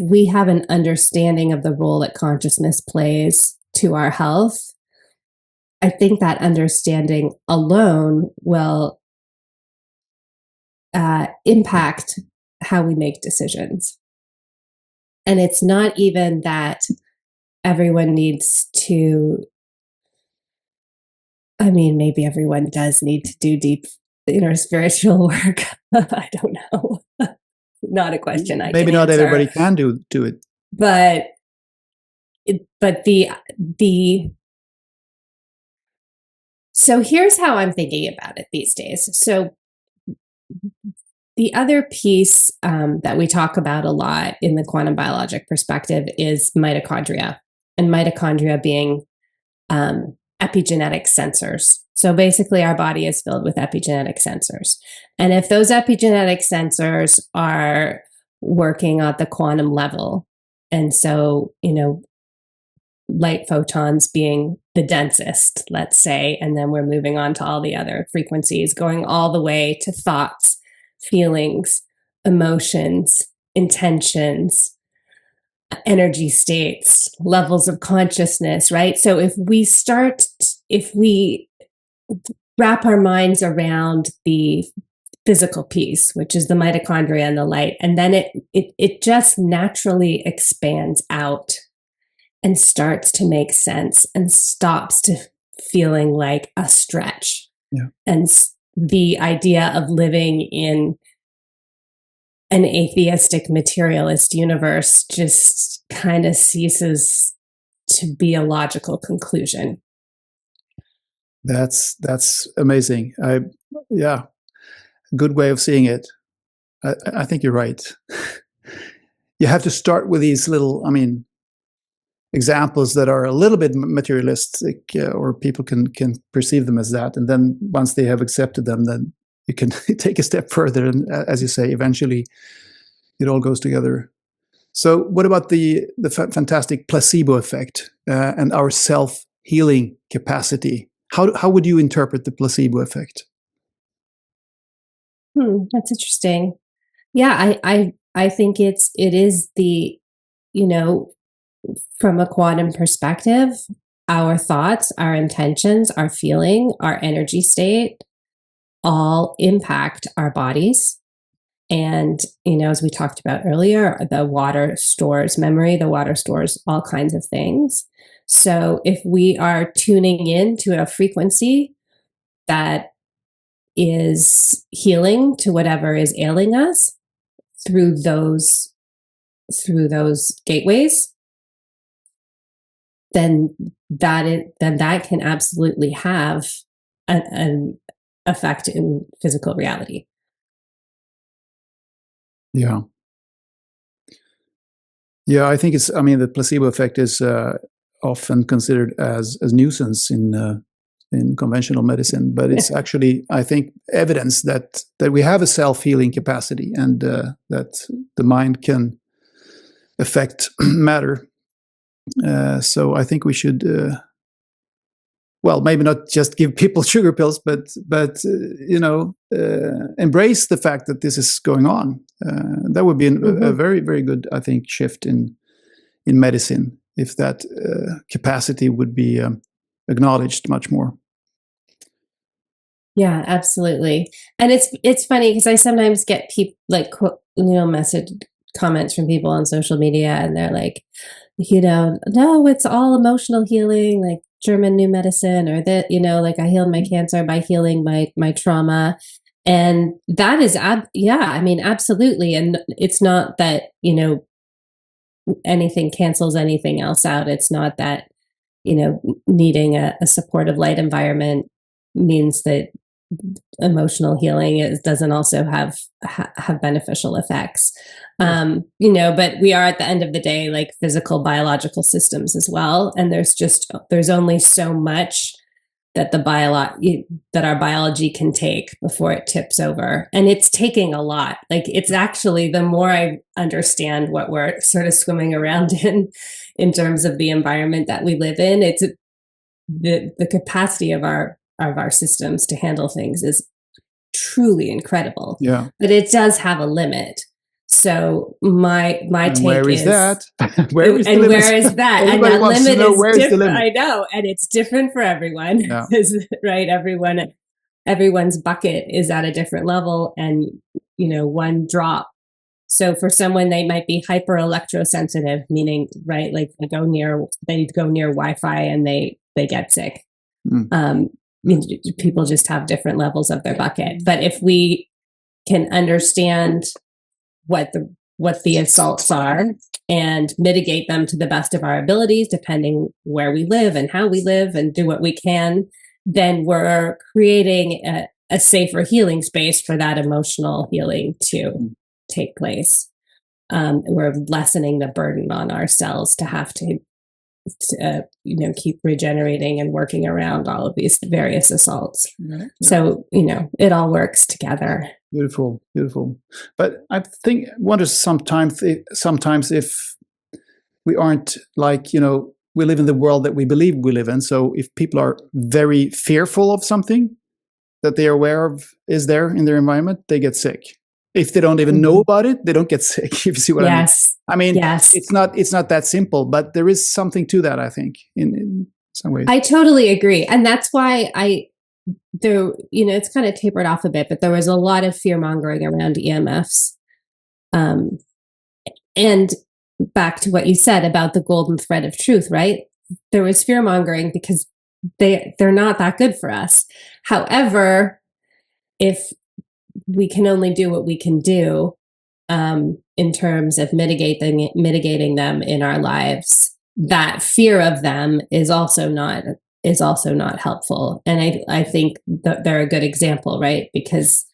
we have an understanding of the role that consciousness plays to our health, I think that understanding alone will impact how we make decisions. And it's not even that everyone needs to, I mean, maybe everyone does need to do deep inner spiritual work. I don't know. Not a question I maybe can not answer. Everybody can do it. But the so here's how I'm thinking about it these days. So the other piece that we talk about a lot in the quantum biologic perspective is mitochondria, and mitochondria being epigenetic sensors. So basically, our body is filled with epigenetic sensors. And if those epigenetic sensors are working at the quantum level, and so, light photons being the densest, let's say, and then we're moving on to all the other frequencies, going all the way to thoughts, feelings, emotions, intentions, energy states, levels of consciousness, right? So if we wrap our minds around the physical piece, which is the mitochondria and the light, and then it just naturally expands out and starts to make sense and stops to feeling like a stretch. Yeah. And the idea of living in an atheistic materialist universe just kind of ceases to be a logical conclusion. That's amazing. Good way of seeing it. I think you're right. you have to start with these little, I mean, examples that are a little bit materialistic, or people can perceive them as that. And then once they have accepted them, then you can take a step further. And as you say, eventually it all goes together. So what about the fantastic placebo effect and our self-healing capacity? How would you interpret the placebo effect? That's interesting. Yeah, I think it is the, you know, from a quantum perspective, our thoughts, our intentions, our feeling, our energy state all impact our bodies. And, as we talked about earlier, the water stores memory, the water stores all kinds of things. So if we are tuning in to a frequency that is healing to whatever is ailing us through those gateways, then that can absolutely have an effect in physical reality. Yeah. Yeah, I think the placebo effect is often considered as nuisance in conventional medicine, but it's actually, I think, evidence that we have a self-healing capacity, and that the mind can affect matter. So I think we should, well, maybe not just give people sugar pills, but embrace the fact that this is going on. That would be a very, very good, I think, shift in medicine, if that capacity would be acknowledged much more. Yeah, absolutely. And it's funny because I sometimes get people message comments from people on social media, and they're like, no, it's all emotional healing, like German new medicine, or that, like I healed my cancer by healing my trauma. And that is, absolutely. And it's not that, anything cancels anything else out. It's not that, needing a supportive light environment means that emotional healing doesn't also have beneficial effects. But we are, at the end of the day, like physical biological systems as well. And there's only so much that that our biology can take before it tips over. And it's taking a lot. Like, it's actually, the more I understand what we're sort of swimming around in terms of the environment that we live in, it's the capacity of our systems to handle things is truly incredible. Yeah. But it does have a limit. So my take where is that? Where is that? And that limit is different. I know, and it's different for everyone. Yeah. Right? Everyone's bucket is at a different level, and one drop. So for someone, they might be hyper electrosensitive, meaning, right, like they go near Wi-Fi and they get sick. People just have different levels of their bucket. But if we can understand what the assaults are and mitigate them to the best of our abilities, depending where we live and how we live, and do what we can, then we're creating a safer healing space for that emotional healing to take place. We're lessening the burden on ourselves to have to keep regenerating and working around all of these various assaults. Mm-hmm. So, it all works together. Beautiful, beautiful. But I wonder sometimes if we aren't like, we live in the world that we believe we live in. So if people are very fearful of something that they are aware of is there in their environment, they get sick. If they don't even know about it, they don't get sick. If you see what I mean? Yes. It's not that simple, but there is something to that, I think, in some ways. I totally agree. And that's why it's kind of tapered off a bit, but there was a lot of fear mongering around EMFs. And back to what you said about the golden thread of truth, right? There was fear mongering because they're not that good for us. However, if we can only do what we can do in terms of mitigating them in our lives, that fear of them is also not helpful. And I think that they're a good example, right? Because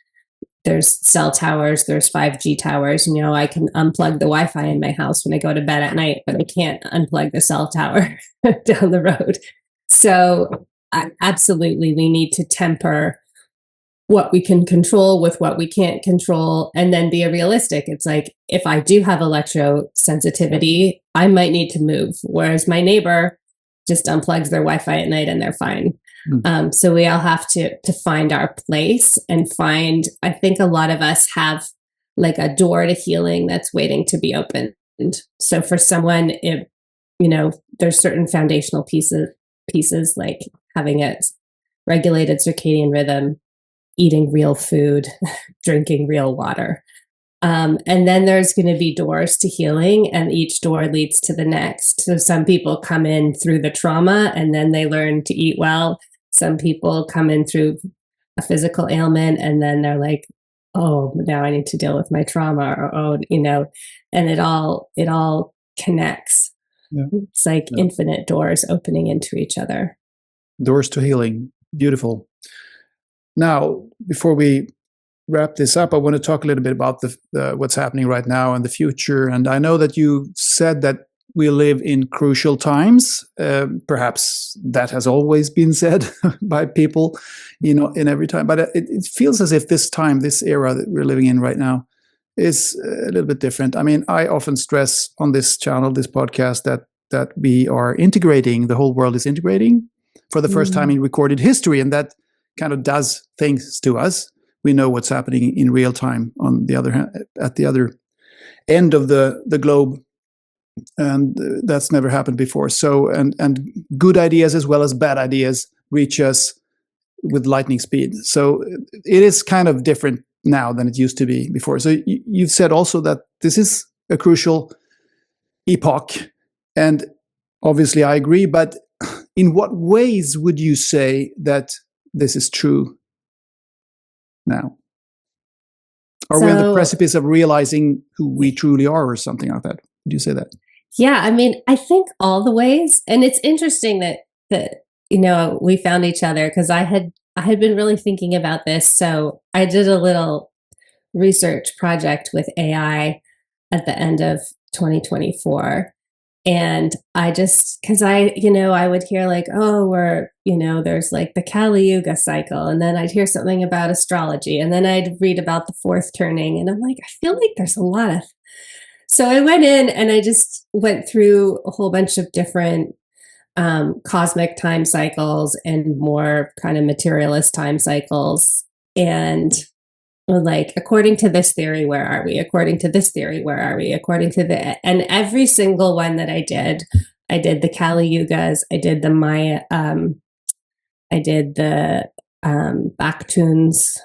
there's cell towers, there's 5G towers. I can unplug the Wi-Fi in my house when I go to bed at night, but I can't unplug the cell tower down the road. So absolutely, we need to temper what we can control with what we can't control, and then be realistic. It's like, if I do have electrosensitivity, I might need to move, whereas my neighbor just unplugs their Wi-Fi at night and they're fine. So we all have to find our place and I think a lot of us have like a door to healing that's waiting to be opened. So for someone, there's certain foundational pieces like having a regulated circadian rhythm, eating real food, drinking real water. And then there's going to be doors to healing, and each door leads to the next. So some people come in through the trauma and then they learn to eat well. Some people come in through a physical ailment and then they're like, oh, now I need to deal with my trauma, or, and it all connects. Yeah. It's like infinite doors opening into each other. Doors to healing. Beautiful. Now, before we wrap this up, I want to talk a little bit about what's happening right now and the future. And I know that you said that we live in crucial times. Perhaps that has always been said by people, in every time. But it feels as if this era that we're living in right now, is a little bit different. I mean, I often stress on this channel, this podcast, that we are integrating. The whole world is integrating for the first time in recorded history, and that kind of does things to us. We know what's happening in real time on the other hand, at the other end of the globe, and that's never happened before. So, and good ideas as well as bad ideas reach us with lightning speed. So it is kind of different now than it used to be before. So you've said also that this is a crucial epoch, and obviously I agree, but in what ways would you say that this is true now? Are we on the precipice of realizing who we truly are, or something like that? Would you say that? Yeah, I mean, I think all the ways. And it's interesting that we found each other, because I had been really thinking about this. So I did a little research project with AI at the end of 2024. And I just, because I would hear like, oh, there's like the Kali Yuga cycle. And then I'd hear something about astrology. And then I'd read about the fourth turning. And I'm like, I feel like there's a lot of. So I went in and I just went through a whole bunch of different cosmic time cycles and more kind of materialist time cycles. And like, according to this theory, where are we? According to this theory, where are we? According to and every single one that I did the Kali Yugas, I did the Maya, I did the Baktuns.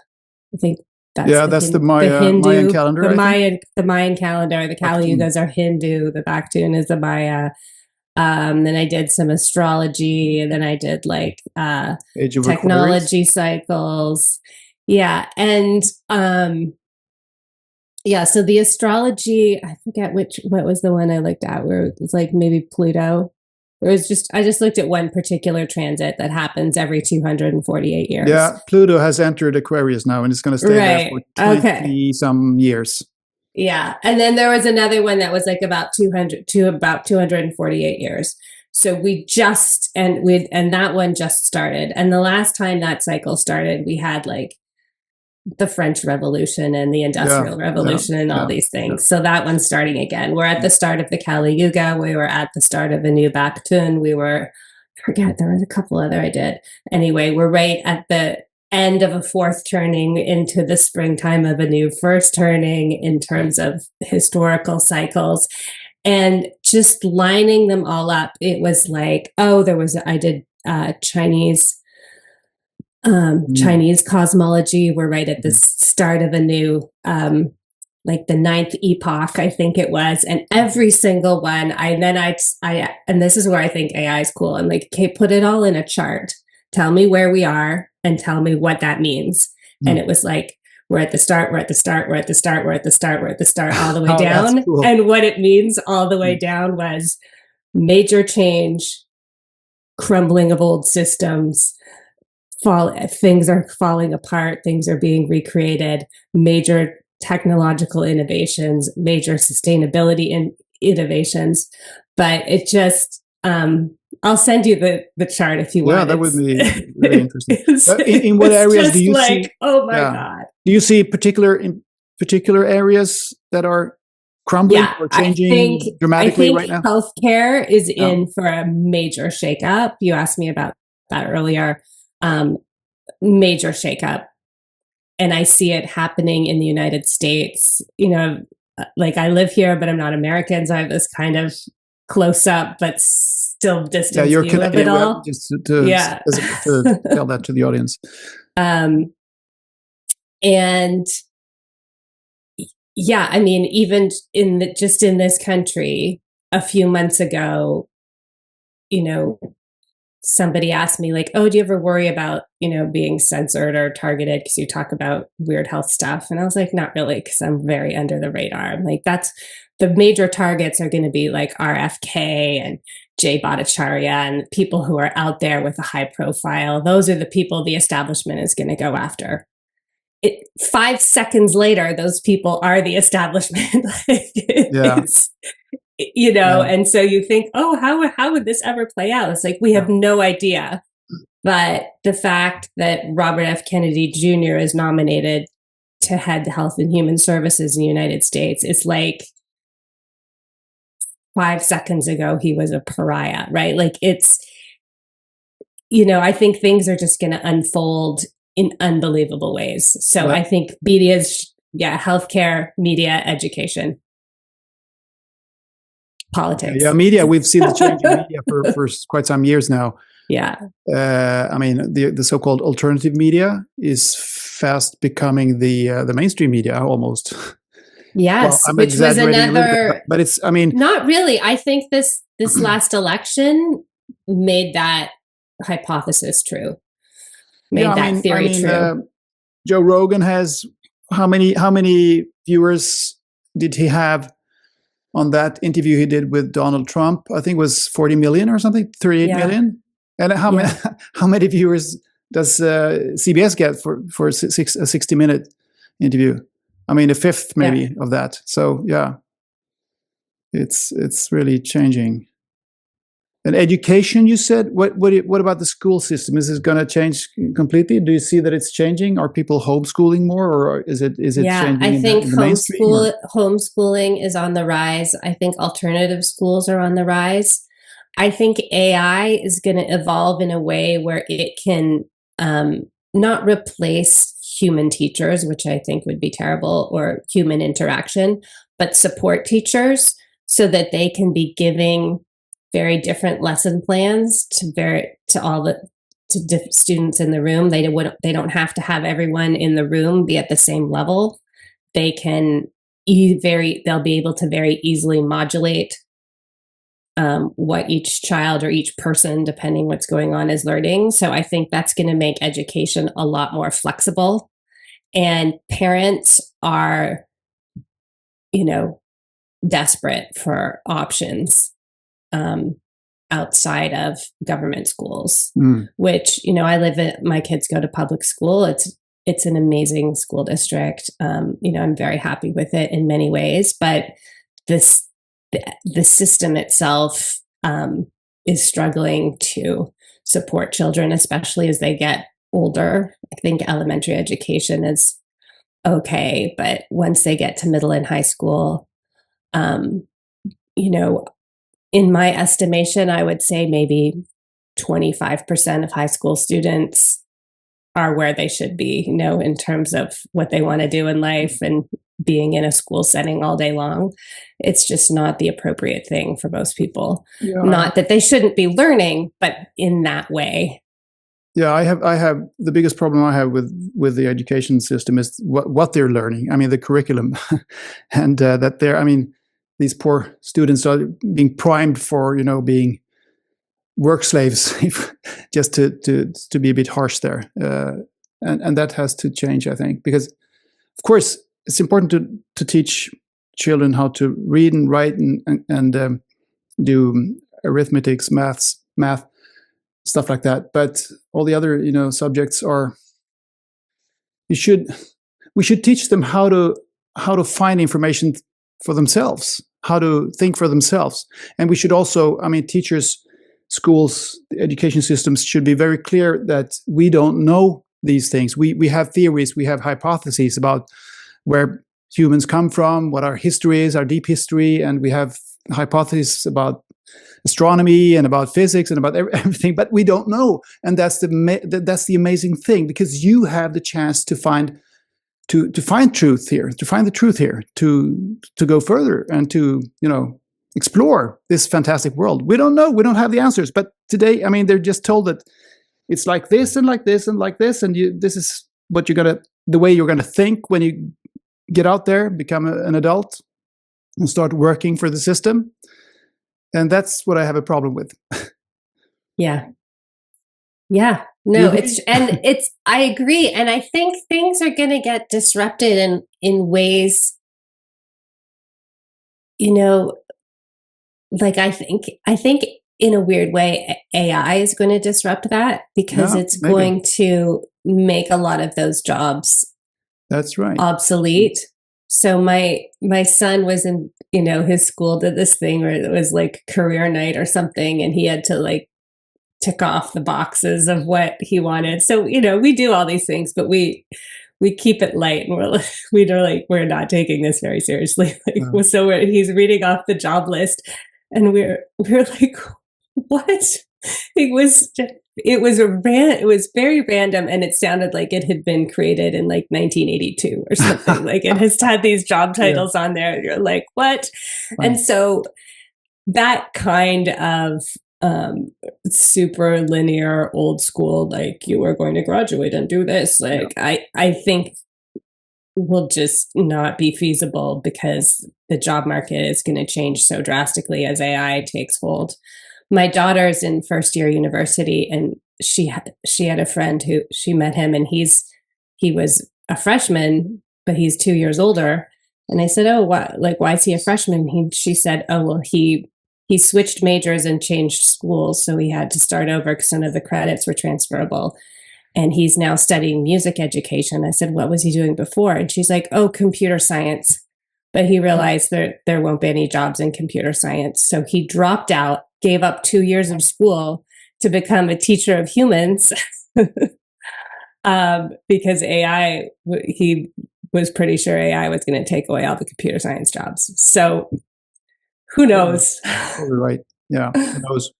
I think that's the Mayan calendar. The Mayan calendar. The Kali Yugas are Hindu. The Baktun is the Maya. Then I did some astrology, and then I did like technology cycles. Yeah. And so the astrology, I forget what was the one I looked at, where it was like maybe Pluto. I just looked at one particular transit that happens every 248 years. Yeah, Pluto has entered Aquarius now, and it's going to stay there for 20 some years. Yeah. And then there was another one that was like about 248 years. So and that one just started. And the last time that cycle started, we had like the French Revolution and the Industrial Revolution and all these things. So that one's starting again. We're at the start of the Kali Yuga. We were at the start of a new Baktun. There was a couple other I did. Anyway, we're right at the end of a fourth turning into the springtime of a new first turning in terms of historical cycles. And just lining them all up, it was like, I did Chinese cosmology. We're right at the start of a new, like the 9th epoch, I think it was. And every single one, and this is where I think AI is cool. I'm like, okay, put it all in a chart. Tell me where we are and tell me what that means. And it was like, we're at the start, we're at the start, we're at the start, we're at the start, we're at the start, all the way down. Cool. And what it means all the way down was major change, crumbling of old systems, things are falling apart, things are being recreated, major technological innovations, major sustainability innovations. But it just, I'll send you the chart if you want. That would be really interesting. In what it's areas just do you like, see? oh my God. Do you see particular areas that are crumbling or changing dramatically right now? Healthcare is in for a major shakeup. You asked me about that earlier. Major shakeup. And I see it happening in the United States. You know, like I live here, but I'm not American. So I have this kind of close up, but still distant you're view of it all. Just to tell that to the audience. And yeah, I mean, even just in this country, a few months ago, you know, somebody asked me like, oh, do you ever worry about, you know, being censored or targeted because you talk about weird health stuff? And I was like, not really, because I'm very under the radar. I'm like, that's the major targets are going to be like RFK and Jay Bhattacharya and people who are out there with a high profile. Those are the people the establishment is going to go after. 5 seconds later, those people are the establishment. You know, and so you think, oh, how would this ever play out? It's like, we have no idea. But the fact that Robert F. Kennedy Jr. is nominated to head Health and Human Services in the United States, it's like 5 seconds ago, he was a pariah, right? Like it's, you know, I think things are just going to unfold in unbelievable ways. So I think media's, healthcare, media, education, politics. Media. We've seen the change in media for quite some years now. I mean, the so-called alternative media is fast becoming the mainstream media almost. Yes, well, which was another. But it's, I mean, not really. I think this last election made that hypothesis true. Made that theory true. Joe Rogan has how many viewers did he have on that interview he did with Donald Trump? I think it was 40 million or something, 38 million. And how many viewers does CBS get for a 60-minute interview? I mean, a fifth maybe of that. So it's really changing. And education, you said. What about the school system? Is it going to change completely? Do you see that it's changing? Are people homeschooling more, or is it changing? I think homeschooling is on the rise. I think alternative schools are on the rise. I think AI is going to evolve in a way where it can not replace human teachers, which I think would be terrible, or human interaction, but support teachers so that they can be giving very different lesson plans to all the students in the room. They don't have to have everyone in the room be at the same level. They can they'll be able to very easily modulate what each child or each person, depending what's going on, is learning. So I think that's going to make education a lot more flexible. And parents are, you know, desperate for options outside of government schools, which, you know, my kids go to public school. It's an amazing school district. You know, I'm very happy with it in many ways, but the system itself is struggling to support children, especially as they get older. I think elementary education is okay, but once they get to middle and high school, you know, in my estimation, I would say maybe 25% of high school students are where they should be, you know, in terms of what they want to do in life and being in a school setting all day long. It's just not the appropriate thing for most people. Not that they shouldn't be learning, but in that way. I have the biggest problem I have with the education system is what they're learning. I mean, the curriculum, and that these poor students are being primed for, you know, being work slaves, just to be a bit harsh there, and that has to change, I think, because of course it's important to teach children how to read and write and do arithmetics, math, stuff like that. But all the other, subjects are, we should teach them how to find information for themselves, how to think for themselves. And we should also, teachers, schools, education systems should be very clear that we don't know these things. We have theories, we have hypotheses about where humans come from, what our history is, our deep history, and we have hypotheses about astronomy and about physics and about everything, but we don't know. And that's the amazing thing, because you have the chance to find truth here, to find the truth here, to go further and to explore this fantastic world. We don't know, we don't have the answers, but today, they're just told that it's like this and like this and like this, and this is what the way you're gonna think when you get out there, become an adult, and start working for the system. And that's what I have a problem with. Yeah. No, I agree. And I think things are going to get disrupted in ways, like I think in a weird way, AI is going to disrupt that, because it's maybe going to make a lot of those jobs that's right obsolete. So my son was in, his school did this thing where it was like career night or something, and he had to like tick off the boxes of what he wanted. So, we do all these things, but we keep it light, and we're not taking this very seriously. So he's reading off the job list, and we're like, what? It was very random, and it sounded like it had been created in like 1982 or something. Like it has had these job titles on there, and you're like, what? Right. And so that kind of super linear, old school, like you are going to graduate and do this, like I think will just not be feasible, because the job market is going to change so drastically as AI takes hold. My daughter's in first year university, and she had a friend who she met him, and he was a freshman, but he's 2 years older. And I said, oh, what? Like, why is he a freshman? She said, oh, well, he switched majors and changed schools, so he had to start over because none of the credits were transferable. And he's now studying music education. I said, what was he doing before? And she's like, oh, computer science. But he realized there won't be any jobs in computer science. So he dropped out, gave up 2 years of school to become a teacher of humans, because AI, he was pretty sure AI was going to take away all the computer science jobs. So who knows? You're right. Yeah, who knows?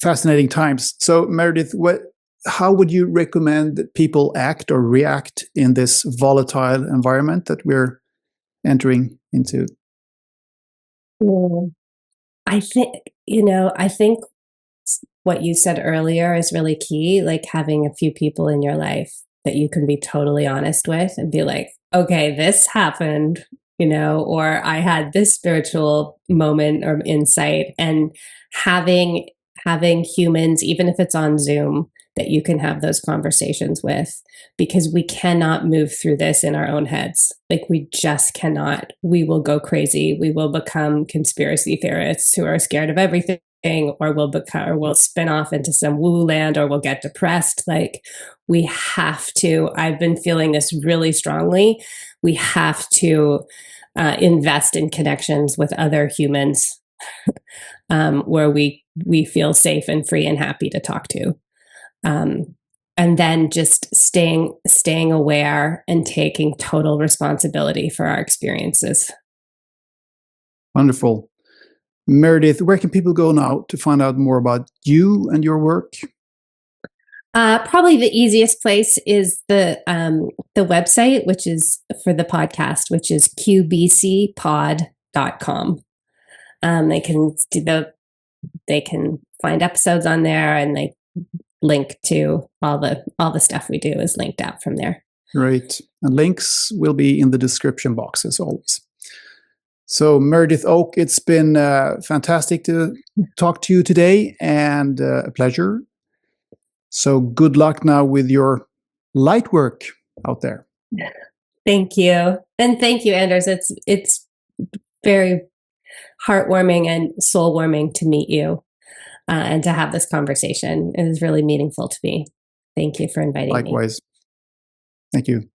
Fascinating times. So Meredith, how would you recommend that people act or react in this volatile environment that we're entering into? I think what you said earlier is really key, like having a few people in your life that you can be totally honest with and be like, okay, this happened, or I had this spiritual moment or insight, and having humans, even if it's on Zoom, that you can have those conversations with, because we cannot move through this in our own heads. Like, we just cannot. We will go crazy. We will become conspiracy theorists who are scared of everything, or we'll spin off into some woo land, or we'll get depressed. Like, we have to, I've been feeling this really strongly. We have to invest in connections with other humans where we feel safe and free and happy to talk to. And then just staying aware and taking total responsibility for our experiences. Wonderful. Meredith, where can people go now to find out more about you and your work? Probably the easiest place is the website, which is for the podcast, which is qbcpod.com. They can find episodes on there, and they link to all the stuff we do is linked out from there. Great. And links will be in the description box as always. So Meredith Oke, it's been fantastic to talk to you today, and a pleasure. So good luck now with your light work out there. Thank you. And thank you, Anders. It's very heartwarming and soul-warming to meet you. and to have this conversation. It was really meaningful to me. Thank you for inviting me. Likewise. Thank you.